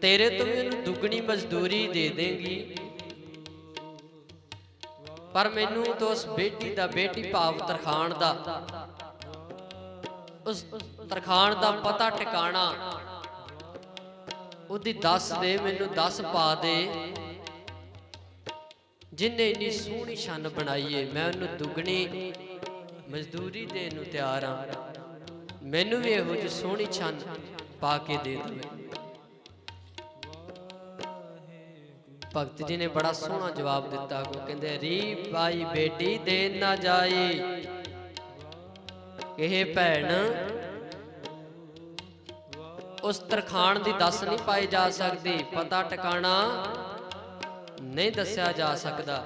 तेरे तो मैनू दुगनी मजदूरी दे देंगी, पर मैनू तो उस बेटी दा, बेटी भाव तरखान दा, उस तरखान दा पता टिकाना उदी दस दे, मैनू दस पा दे जिन्हें इन्नी सोहनी छन बनाई है। मैं उन्हें दुगनी मजदूरी देने नूं तैयार हाँ, मैनू भी इहो जी सोहनी छन पा के दे दे। भगत जी ने बड़ा सोहना जवाब दिता। को कहते री भाई बेटी दे ना जाई, ये भैन उस तरखान दी दस नहीं पाई जा सकती, पता टिकाना नहीं दस्या जा सकता।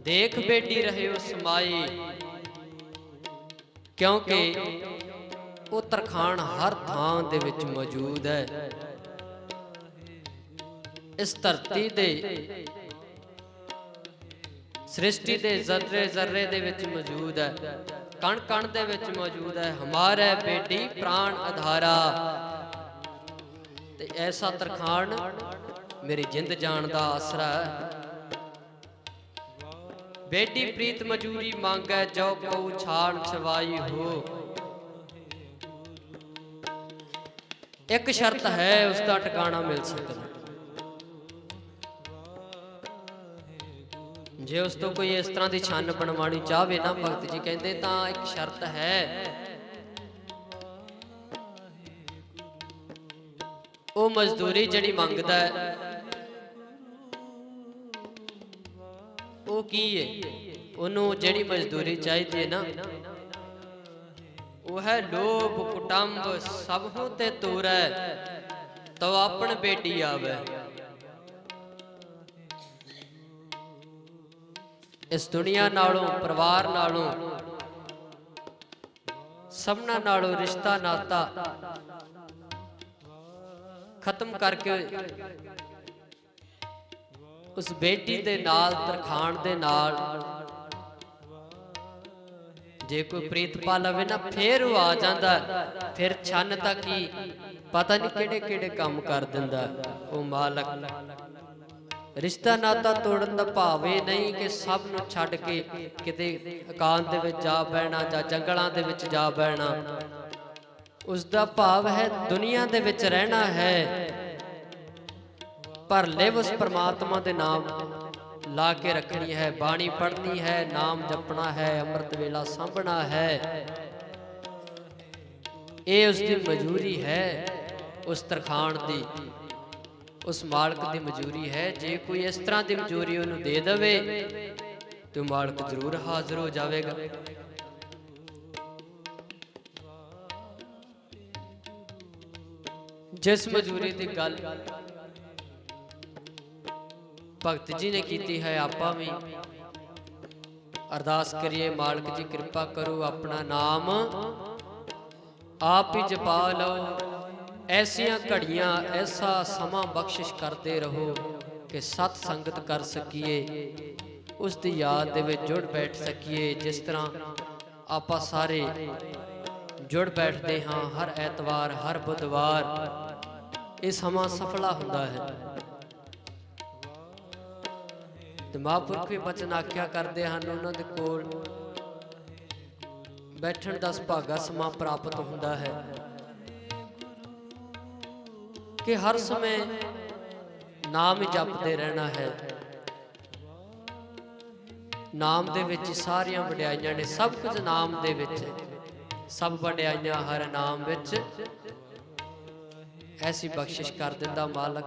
देख बेटी रहे उस माई, क्योंकि वो तरखान हर थां दे विच मौजूद है। इस धरती दे सृष्टि दे जर्रे जर्रे दे विच मौजूद है, कण कण दे विच मौजूद है। हमारे बेटी प्राण आधारा, ते ऐसा तरखान मेरी जिंद जान दा आसरा है। बेटी प्रीत मजूरी मांगे जो को छाण छवाई हो। एक शर्त है उसका ठिकाना मिल सकता, जे उस तो कोई इस तरह की छन बनवानी चाहे ना, भगत जी कहते तां एक शर्त है, वो मजदूरी जड़ी मंगदा है वो की है, उन्होंने जड़ी मजदूरी चाहिए ना ਉਹ ਹੈ ਲੋਭ ਕੁਟੰਬ ਸਭੂ ਤੇ ਤੂਰੈ, ਤੋ ਆਪਣ ਬੇਟੀ ਆਵੈ। ਇਸ ਦੁਨੀਆ ਨਾਲੋਂ, ਪਰਿਵਾਰ ਨਾਲੋਂ, ਸਭਨਾ ਨਾਲੋਂ ਰਿਸ਼ਤਾ ਨਾਤਾ ਖਤਮ ਕਰਕੇ ਉਸ ਬੇਟੀ ਦੇ ਨਾਲ, ਤਰਖਾਣ ਦੇ ਨਾਲ ਜੇ ਕੋਈ ਪ੍ਰੀਤ ਪਾ ਲਵੇ ਨਾ, ਫੇਰ ਉਹ ਆ ਜਾਂਦਾ। ਫਿਰ ਛੰਨ ਤੱਕ ਹੀ ਪਤਾ ਨਹੀਂ ਕਿਹੜੇ ਕਿਹੜੇ ਕੰਮ ਕਰ ਦਿੰਦਾ ਉਹ ਮਾਲਕ। ਰਿਸ਼ਤਾ ਨਾਤਾ ਤੋੜਨ ਦਾ ਭਾਵ ਇਹ ਨਹੀਂ ਕਿ ਸਭ ਨੂੰ ਛੱਡ ਕੇ ਕਿਤੇ ਇਕਾਂਤ ਦੇ ਵਿੱਚ ਜਾ ਬਹਿਣਾ ਜਾਂ ਜੰਗਲਾਂ ਦੇ ਵਿੱਚ ਜਾ ਬਹਿਣਾ। ਉਸ ਦਾ ਭਾਵ ਹੈ ਦੁਨੀਆ ਦੇ ਵਿੱਚ ਰਹਿਣਾ ਹੈ, ਪਰ ਲਿਵ ਉਸ ਪਰਮਾਤਮਾ ਦੇ ਨਾਮ ਲਾ ਕੇ ਰੱਖਣੀ ਹੈ, ਬਾਣੀ ਪੜ੍ਹਨੀ ਹੈ, ਨਾਮ ਜਪਣਾ ਹੈ, ਅੰਮ੍ਰਿਤ ਵੇਲਾ ਸਾਂਭਣਾ ਹੈ। ਇਹ ਉਸ ਦੀ ਮਜੂਰੀ ਹੈ, ਉਸ ਤਰਖਾਣ ਦੀ, ਉਸ ਮਾਲਕ ਦੀ ਮਜੂਰੀ ਹੈ। ਜੇ ਕੋਈ ਇਸ ਤਰ੍ਹਾਂ ਦੀ ਮਜੂਰੀ ਉਹਨੂੰ ਦੇ ਦੇਵੇ ਤੇ ਮਾਲਕ ਜ਼ਰੂਰ ਹਾਜ਼ਰ ਹੋ ਜਾਵੇਗਾ। ਜਿਸ ਮਜੂਰੀ ਦੀ ਗੱਲ ਭਗਤ ਜੀ ਨੇ ਕੀਤੀ ਹੈ, ਆਪਾਂ ਵੀ ਅਰਦਾਸ ਕਰੀਏ, ਮਾਲਕ ਜੀ ਕਿਰਪਾ ਕਰੋ, ਆਪਣਾ ਨਾਮ ਆਪ ਹੀ ਜਪਾ ਲਓ। ਐਸੀਆਂ ਘੜੀਆਂ, ਐਸਾ ਸਮਾਂ ਬਖਸ਼ਿਸ਼ ਕਰਦੇ ਰਹੋ ਕਿ ਸਤ ਸੰਗਤ ਕਰ ਸਕੀਏ, ਉਸ ਦੀ ਯਾਦ ਦੇ ਵਿੱਚ ਜੁੜ ਬੈਠ ਸਕੀਏ। ਜਿਸ ਤਰ੍ਹਾਂ ਆਪਾਂ ਸਾਰੇ ਜੁੜ ਬੈਠਦੇ ਹਾਂ ਹਰ ਐਤਵਾਰ, ਹਰ ਬੁੱਧਵਾਰ, ਇਹ ਸਮਾਂ ਸਫਲਾ ਹੁੰਦਾ ਹੈ। ਤੇ ਮਹਾਂਪੁਰਖ ਵੀ ਬਚਨ ਆਖਿਆ ਕਰਦੇ ਹਨ, ਉਹਨਾਂ ਦੇ ਕੋਲ ਬੈਠਣ ਦਾ ਸੁਭਾਗਾ ਸਮਾਂ ਪ੍ਰਾਪਤ ਹੁੰਦਾ ਹੈ ਕਿ ਹਰ ਸਮੇਂ ਨਾਮ ਹੀ ਜਪਦੇ ਰਹਿਣਾ ਹੈ। ਨਾਮ ਦੇ ਵਿੱਚ ਸਾਰੀਆਂ ਵਡਿਆਈਆਂ ਨੇ, ਸਭ ਕੁਝ ਨਾਮ ਦੇ ਵਿੱਚ, ਸਭ ਵਡਿਆਈਆਂ ਹਰ ਨਾਮ ਵਿੱਚ। ਐਸੀ ਬਖਸ਼ਿਸ਼ ਕਰ ਦਿੰਦਾ ਮਾਲਕ।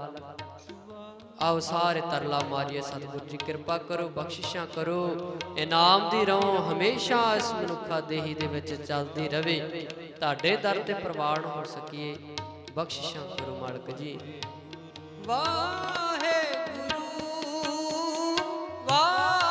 ਆਓ ਸਾਰੇ ਤਰਲਾ ਮਾਰੀਏ, ਸਤਿਗੁਰੂ ਜੀ ਕਿਰਪਾ ਕਰੋ, ਬਖਸ਼ਿਸ਼ਾਂ ਕਰੋ, ਇਨਾਮ ਦੀ ਰਹੁ ਹਮੇਸ਼ਾ ਇਸ ਮਨੁੱਖਾ ਦੇਹੀ ਦੇ ਵਿੱਚ ਚੱਲਦੀ ਰਵੇ, ਤੁਹਾਡੇ ਦਰ ਤੇ ਪ੍ਰਵਾਨ ਹੋ ਸਕੀਏ। ਬਖਸ਼ਿਸ਼ਾਂ ਕਰੋ ਮਾਲਕ ਜੀ। ਵਾਹਿਗੁਰੂ ਵਾਹਿਗੁਰੂ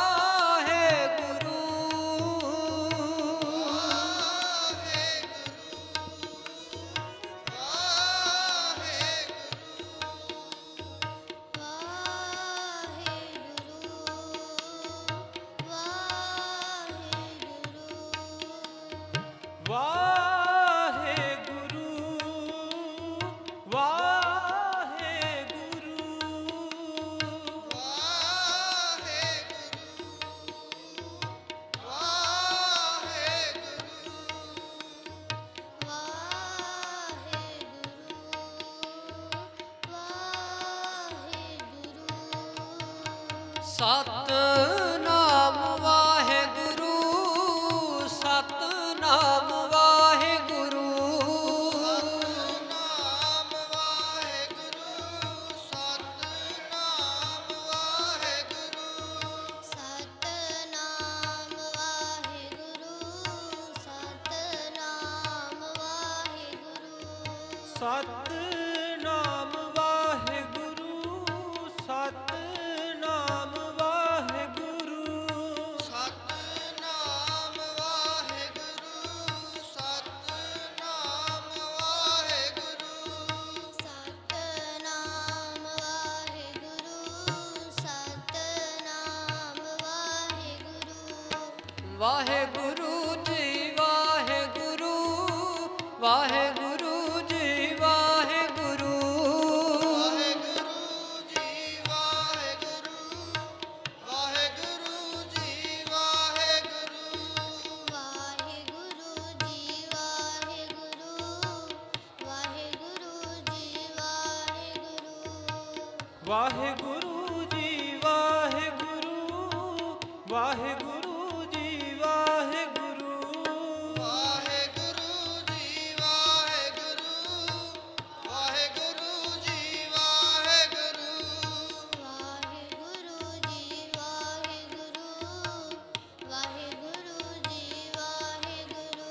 ਸਤਿਨਾਮ ਵਾਹਿਗੁਰੂ, ਸਤਿਨਾਮ ਵਾਹਿਗੁਰੂ, ਸਤਿਨਾਮ ਵਾਹਿਗੁਰੂ, ਸਤਿਨਾਮ ਵਾਹਿਗੁਰੂ, ਸਤਨਾਮ ਵਾਹਿਗੁਰੂ, ਸਤਨਾਮ ਵਾਹਿਗੁਰੂ, ਸਤਿਨਾਮ ਵਾਹਿਗੁਰੂ, ਸਤਿਨਾਮ ਵਾਹਿਗੁਰੂ, ਸਤਿਨਾਮ ਵਾਹਿਗੁਰੂ, ਸਤਿਨਾਮ ਵਾਹਿਗੁਰੂ, ਸਤਨਾਮ ਵਾਹਿਗੁਰੂ, ਸਤਨਾਮ ਵਾਹਿਗੁਰੂ। ਵਾਹਿਗੁਰੂ ਜੀ ਵਾਹਿਗੁਰੂ, ਵਾਹਿਗੁਰੂ ਜੀ ਵਾਹਿਗੁਰੂ, ਵਾਹਿਗੁਰੂ ਜੀ ਵਾਹਿਗੁਰੂ, ਵਾਹਿਗੁਰੂ ਜੀ ਵਾਹਿਗੁਰੂ, ਵਾਹਿਗੁਰੂ ਜੀ ਵਾਹਿਗੁਰੂ, ਵਾਹਿਗੁਰੂ ਜੀ ਵਾਹਿਗੁਰੂ, ਵਾਹਿਗੁਰੂ ਜੀ ਵਾਹਿਗੁਰੂ, ਵਾਹਿਗੁਰੂ ਜੀ ਵਾਹਿਗੁਰੂ, ਵਾਹਿਗੁਰੂ ਜੀ ਵਾਹਿਗੁਰੂ, ਵਾਹਿਗੁਰੂ ਜੀ ਵਾਹਿਗੁਰੂ, ਵਾਹਿਗੁਰੂ ਜੀ ਵਾਹਿਗੁਰੂ, ਵਾਹਿਗੁਰੂ ਜੀ ਵਾਹਿਗੁਰੂ,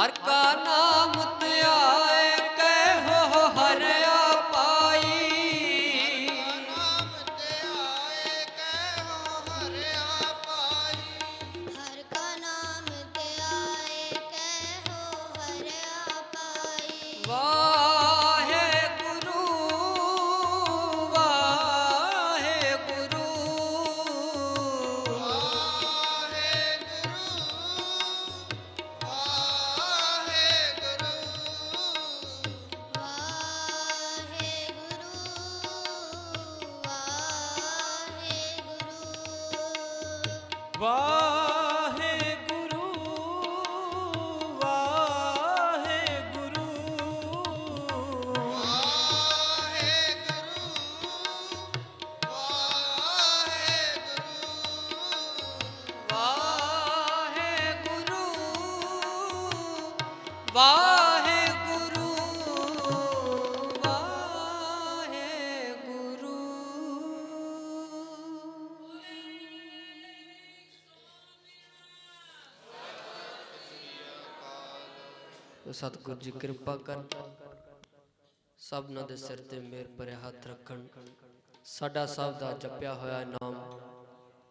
हर का नाम त्याए कहो हरिया पाई। ਨਾਮ ਤੇ ਆਏ ਕਹਿਓ ਹਰਿਆ ਪਾਈ। हर का नाम ते आए कहो हरिया पाई। वाहे गुरु वाहे गुरु ਵਾਹਿਗੁਰੂ ਵਾਹਿਗੁਰੂ वाहेगुरु ਵਾਹਿਗੁਰੂ ਵਾਹਿਗੁਰੂ वाहे गुरु वाहे गुरु सतगुरु जी कृपा कर सबना दे सिर ते मेर भरे हथ रखन। साडा सब दा जपिया होया नाम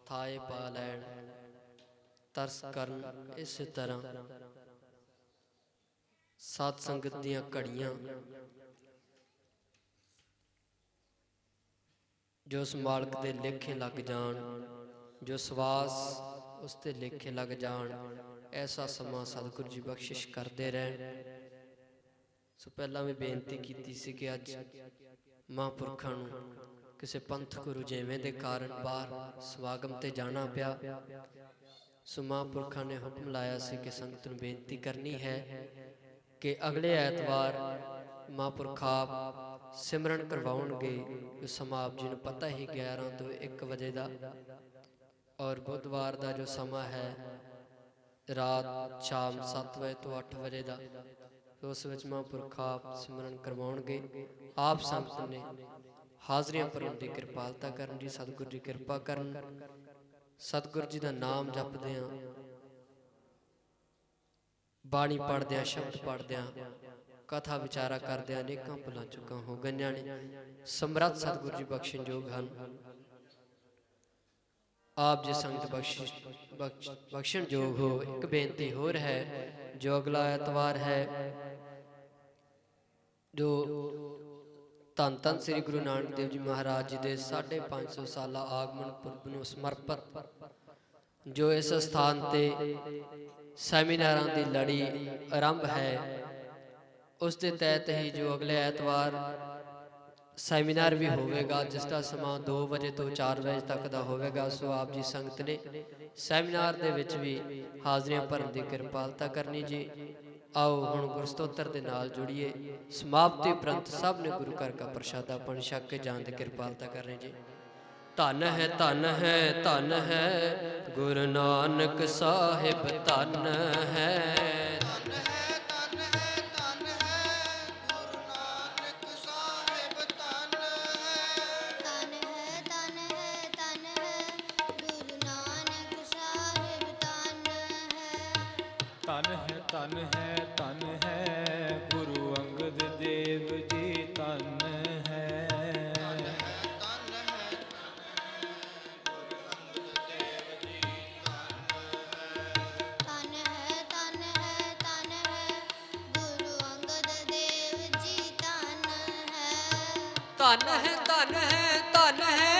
थाए पा लैन तरस करन। इस तरह सत संगत दियां घड़ियां जो उस मालक दे लेखे लग जान, जो सवास उसते लेखे लग जान, ऐसा समा सतगुरु जी बख्शिश करते रहन। सो पहला भी बेनती की सी कि अज महापुरखों नूं किसी पंथ गुरु जिवें दे कारण बाहर सवागम ते जाना पिया। सो महापुरखों ने हुक्म लाया सी कि संगत नूं बेनती करनी है कि अगले ऐतवार महापुरख आप सिमरन करवाउणगे। जो समा आप जी नूं पता ही 11 तो 1 बजे का, और बुधवार का जो समा है रात शाम 7 बजे तो 8 बजे का। तो उस विच महापुरख आप सिमरन करवाउणगे। आप संगत ने हाज़रियां भरन की कृपालता करन जी। सतगुरु जी कृपा करन। सतगुरु जी का नाम जपदियां, बाणी पढ़द्या, शब्द पढ़द्या, कथा विचारा करद्या अनेकां भुलां चुकां हो गईयां ने। समर्थ सतगुरु जी बख्शण योग हन। आप जी संगत बख्शण योग हो। एक बेनती होर है, जो अगला एतवार है जो धन धन श्री गुरु नानक देव जी महाराज जी के 550 साला आगमन पुरब नूं समर्पित जो इस स्थान ते सैमीनारां दी लड़ी आरंभ है, उस दे तहत ही जो अगले ऐतवार सैमीनार भी होवेगा, जिसका समा 2 बजे तो 4 बजे तक का होवेगा। सो आप जी संगत ने सैमीनार दे विच भी हाज़रियां भरन की कृपालता करनी जी। आओ हुण गुरस्तोत्र दे नाल जुड़िए। समाप्ति उपरंत सब ने गुरु घर का प्रसादा पानी छक के जान की कृपालता करनी जी। धन है धन है धन है गुरु नानक साहिब धन है। ਧਨ ਹੈ ਧਨ ਹੈ ਧਨ ਹੈ ਗੁਰੂ ਨਾਨਕ ਸਾਹਿਬ ਧਨ ਹੈ। तन है तन है तन है गुरु नानक साहिब तन है। ਧਨ ਹੈ ਧਨ ਹੈ ਧਨ ਹੈ ਗੁਰੂ ਅੰਗਦ ਦੇਵ ਜੀ ਧਨ ਹੈ। ਧਨ ਹੈ ਗੁਰੂ ਅੰਗਦ ਦੇਵ ਜੀ ਧਨ ਹੈ। तन है तन है गुरु अंगद देव जी तन है। धन है धन है धन है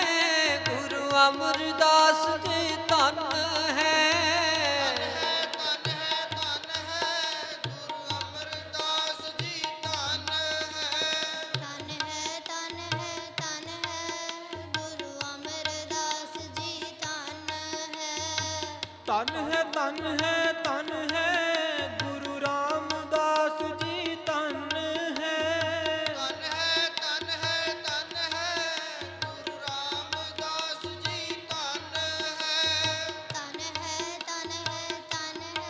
गुरु अमरदास जी धन है। ਧਨ ਹੈ ਧਨ ਹੈ ਗੁਰੂ ਅਮਰਦਾਸ ਜੀ ਧਨ ਹੈ। तन है तन है तन है गुरु अमरदास जी तन है। ਧਨ ਹੈ ਧਨ ਹੈ ਧਨ ਹੈ ਗੁਰੂ ਰਾਮਦਾਸ ਜੀ ਧਨ ਹੈ। ਧਨ ਹੈ ਧਨ ਹੈ ਧਨ ਹੈ ਗੁਰੂ ਰਾਮਦਾਸ ਜੀ ਧਨ ਹੈ। तन है तन है तन है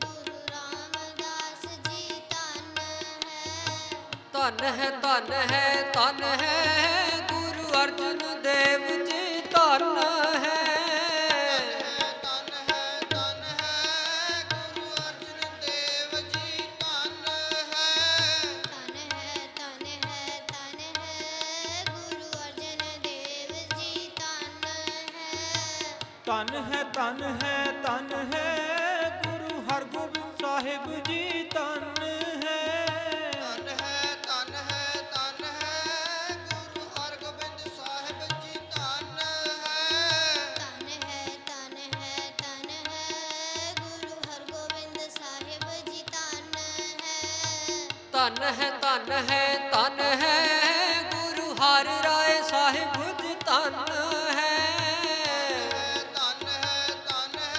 गुरु रामदास जी तन है। धन है धन है धन है गुरु अर्जुन देव जी धन है। ਧਨ ਹੈ ਧਨ ਹੈ ਗੁਰੂ ਅਰਜਨ ਦੇਵ ਜੀ ਧਨ ਹੈ ਧਨ ਹੈ ਧਨ ਹੈ ਗੁਰੂ ਹਰਗੋਬਿੰਦ ਸਾਹਿਬ ਜੀ ਧਨ ਹੈ। ਧਨ ਹੈ ਧਨ ਹੈ ਧਨ ਹੈ ਗੁਰੂ ਹਰਗੋਬਿੰਦ ਸਾਹਿਬ ਜੀ ਧਨ ਹੈ। ਧਨ ਹੈ ਧਨ ਹੈ ਧਨ ਹੈ ਗੁਰੂ ਹਰਗੋਬਿੰਦ ਸਾਹਿਬ ਜੀ ਧਨ ਹੈ। ਧਨ ਹੈ ਧਨ ਹੈ ਧਨ ਹੈ ਗੁਰੂ ਹਰਿ ਰਾਏ ਸਾਹਿਬ ਜੀ ਧਨ ਹੈ। ਧਨ ਹੈ ਧਨ ਹੈ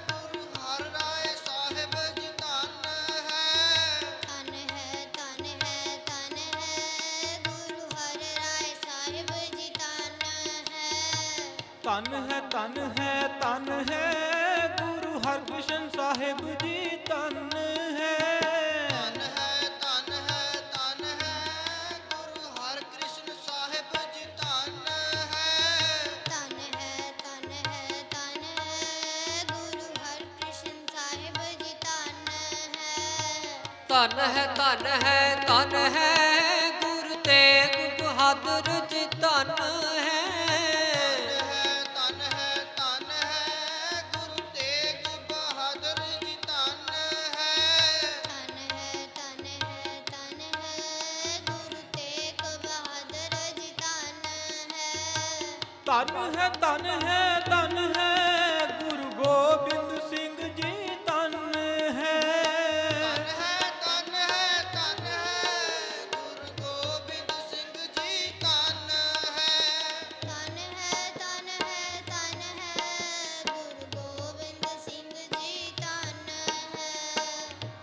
ਗੁਰੂ ਹਰਿ ਰਾਏ ਸਾਹਿਬ ਜੀ ਧਨ ਹੈ। ਧਨ ਹੈ ਧਨ ਹੈ ਧਨ ਹੈ ਗੁਰੂ ਹਰਿ ਰਾਏ ਸਾਹਿਬ ਜੀ ਧਨ ਹੈ। ਧਨ ਹੈ ਧਨ ਹੈ ਧਨ ਹੈ ਗੁਰੂ ਹਰਕ੍ਰਿਸ਼ਨ ਸਾਹਿਬ ਜੀ ਧਨ ਹੈ। ਧਨ ਹੈ ਧਨ ਹੈ ਧਨ ਹੈ ਗੁਰੂ ਹਰਿਕ੍ਰਿਸ਼ਨ ਸਾਹਿਬ ਜੀ ਧਨ ਹੈ। ਧਨ ਹੈ ਧਨ ਹੈ ਧਨ ਹੈ ਗੁਰੂ ਹਰਕ੍ਰਿਸ਼ਨ ਸਾਹਿਬ ਜੀ ਧਨ ਹੈ। ਧਨ ਹੈ ਧਨ ਹੈ ਧਨ ਹੈ ਗੁਰੂ ਤੇਗ ਬਹਾਦਰ ਜੀ ਧਨ ਹੈ। ਧਨ ਹੈ ਧਨ ਹੈ ਗੁਰੂ ਤੇਗ ਬਹਾਦਰ ਜੀ ਧਨ ਹੈ। ਧਨ ਹੈ ਧਨ ਹੈ ਧਨ ਹੈ ਗੁਰੂ ਤੇਗ ਬਹਾਦਰ ਜੀ ਧਨ ਹੈ। ਧਨ ਹੈ ਧਨ ਹੈ ਧਨ ਹੈ ਗੁਰੂ ਗੋਬਿੰਦ ਸਿੰਘ ਜੀ ਧਨ ਹੈ। ਧਨ ਹੈ ਧਨ ਹੈ ਗੁਰੂ ਗੋਬਿੰਦ ਸਿੰਘ ਜੀ ਧਨ ਹੈ। ਧਨ ਹੈ ਧਨ ਹੈ ਧਨ ਹੈ ਗੁਰੂ ਗੋਬਿੰਦ ਸਿੰਘ ਜੀ ਧਨ ਹੈ।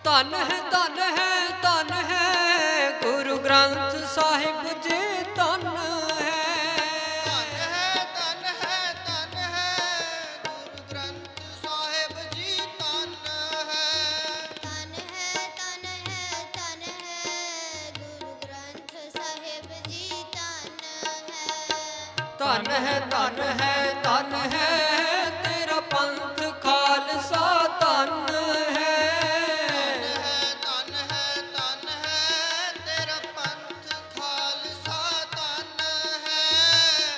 ਧਨ ਹੈ ਧਨ ਹੈ ਧਨ ਹੈ ਗੁਰੂ ਗ੍ਰੰਥ ਸਾਹਿਬ ਜੀ ਧਨ ਹੈ। ਧਨ ਹੈ ਧਨ ਹੈ ਧਨ ਹੈ ਗੁਰੂ ਗ੍ਰੰਥ ਸਾਹਿਬ ਜੀ ਧਨ ਹੈ। ਧਨ ਹੈ ਧਨ ਹੈ ਧਨ ਹੈ ਗੁਰੂ ਗ੍ਰੰਥ ਸਾਹਿਬ ਜੀ ਧਨ ਹੈ। ਧਨ ਹੈ ਧਨ ਹੈ ਧਨ ਹੈ ਤੇਰਾ ਪੰਥ ਖਾਲਸਾ ਧਨ ਹੈ। ਧਨ ਹੈ ਧਨ ਹੈ ਤੇਰਾ ਪੰਥ ਖਾਲਸਾ ਧਨ ਹੈ।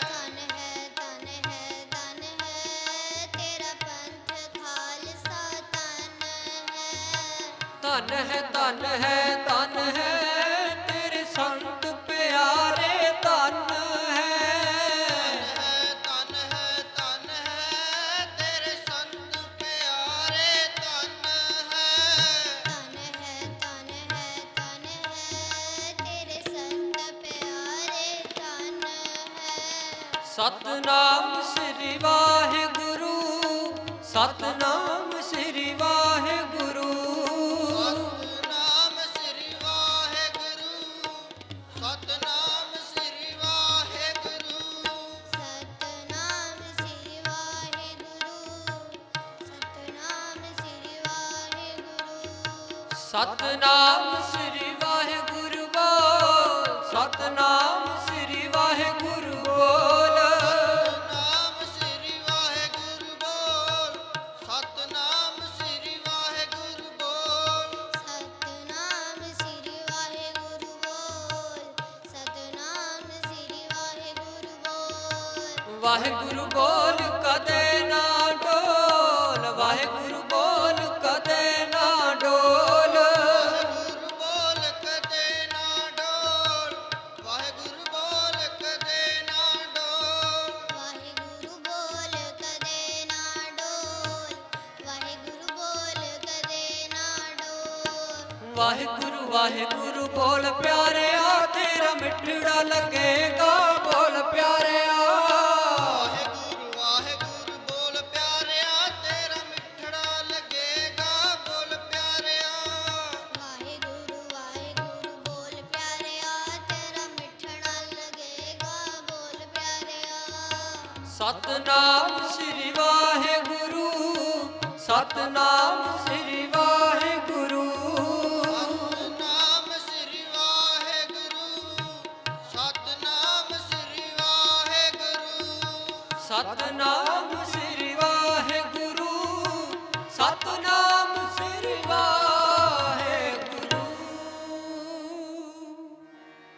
ਧਨ ਹੈ ਧਨ ਹੈ ਧਨ ਹੈ ਤੇਰਾ ਪੰਥ ਖਾਲਸਾ ਧਨ ਹੈ। ਧਨ ਹੈ ਧਨ ਹੈ ਧਨ ਹੈ ਤੇਰੇ ਸੰਤ ਪਿਆਰੇ ਧਨ ਹੈ। ਧਨ ਹੈ ਧਨ ਹੈ ਤੇਰੇ ਸੰਤ ਪਿਆਰੇ ਧਨ ਹੈ। ਧਨ ਹੈ ਧਨ ਹੈ ਧਨ ਹੈ ਤੇਰੇ ਸੰਤ ਪਿਆਰੇ ਧਨ ਹੈ। ਸਤਨਾਮ ਸ੍ਰੀ ਵਾਹਿਗੁਰੂ ਸਤਨਾਮ ਸ੍ਰੀ ਵਾਹਿਗੁਰੂ। ਸਤਨਾਮ ਸ੍ਰੀ ਵਾਹਿਗੁਰੂ ਸਤਨਾਮ ਸ੍ਰੀ ਵਾਹਿਗੁਰੂ। ਸਤਨਾਮ ਸ੍ਰੀ ਵਾਹਿਗੁਰੂ ਸਤਨਾਮ ਸ੍ਰੀ ਵਾਹਿਗੁਰੂ। ਸਤਨਾਮ ਸ੍ਰੀ ਵਾਹਿਗੁਰੂ ਬੋਲ ਸਤਨਾਮ ਸ੍ਰੀ ਵਾਹਿਗੁਰੂ ਬੋਲ। ਨਾਮ ਸ੍ਰੀ ਵਾਹਿਗੁਰੂ ਬੋਲ ਸਤਨਾਮ ਸ੍ਰੀ ਵਾਹਿਗੁਰੂ ਬੋਲ। ਸਤਨਾਮ ਸ੍ਰੀ ਵਾਹਿਗੁਰੂ ਬੋਲ ਸਤਨਾਮ ਸ੍ਰੀ ਵਾਹਿਗੁਰੂ ਬੋਲ। ਵਾਹਿਗੁਰੂ ਬੋਲ ਕਦੇ ਨਾ ਡੋਲ ਵਾਹਿਗੁਰੂ ਬੋਲ ਕਦੇ ਨਾ ਡੋਲ। ਵਾਹਿਗੁਰੂ ਬੋਲ ਕਦੇ ਨਾ ਡੋਲ ਵਾਹਿਗੁਰੂ ਬੋਲ ਕਦੇ ਨਾ ਡੋਲ। ਵਾਹਿਗੁਰੂ ਬੋਲ ਕਦੇ ਨਾ ਡੋਲ ਵਾਹਿਗੁਰੂ ਬੋਲ ਕਦੇ ਨਾ ਡੋਲ। ਵਾਹਿਗੁਰੂ ਵਾਹਿਗੁਰੂ ਬੋਲ ਪਿਆਰਿਆ ਤੇਰਾ ਮਿੱਠੜਾ ਲੱਗੇਗਾ ਬੋਲ ਪਿਆਰਿਆ। ਵਾਹਿਗੁਰੂ ਵਾਹਿਗੁਰੂ ਬੋਲ ਪਿਆਰਿਆ ਤੇਰਾ ਮਿੱਠੜਾ ਲੱਗੇਗਾ ਬੋਲ ਪਿਆਰਿਆ। ਵਾਹਿਗੁਰੂ ਵਾਹਿਗੁਰੂ ਬੋਲ ਪਿਆਰਿਆ ਤੇਰਾ ਮਿੱਠੜਾ ਲੱਗੇਗਾ ਬੋਲ ਪਿਆਰਿਆ। ਸਤਨਾਮ ਸ੍ਰੀ ਵਾਹਿਗੁਰੂ ਸਤਨਾਮ ਸ੍ਰੀ ਵਾਹਿਗੁਰੂ। ਸਤਨਾਮ ਸ੍ਰੀ ਵਾਹਿਗੁਰੂ ਸਤਨਾਮ ਸ੍ਰੀ ਵਾਹਿਗੁਰੂ। ਸਤਨਾਮ ਸ੍ਰੀ ਵਾਹਿਗੁਰੂ ਸਤਨਾਮ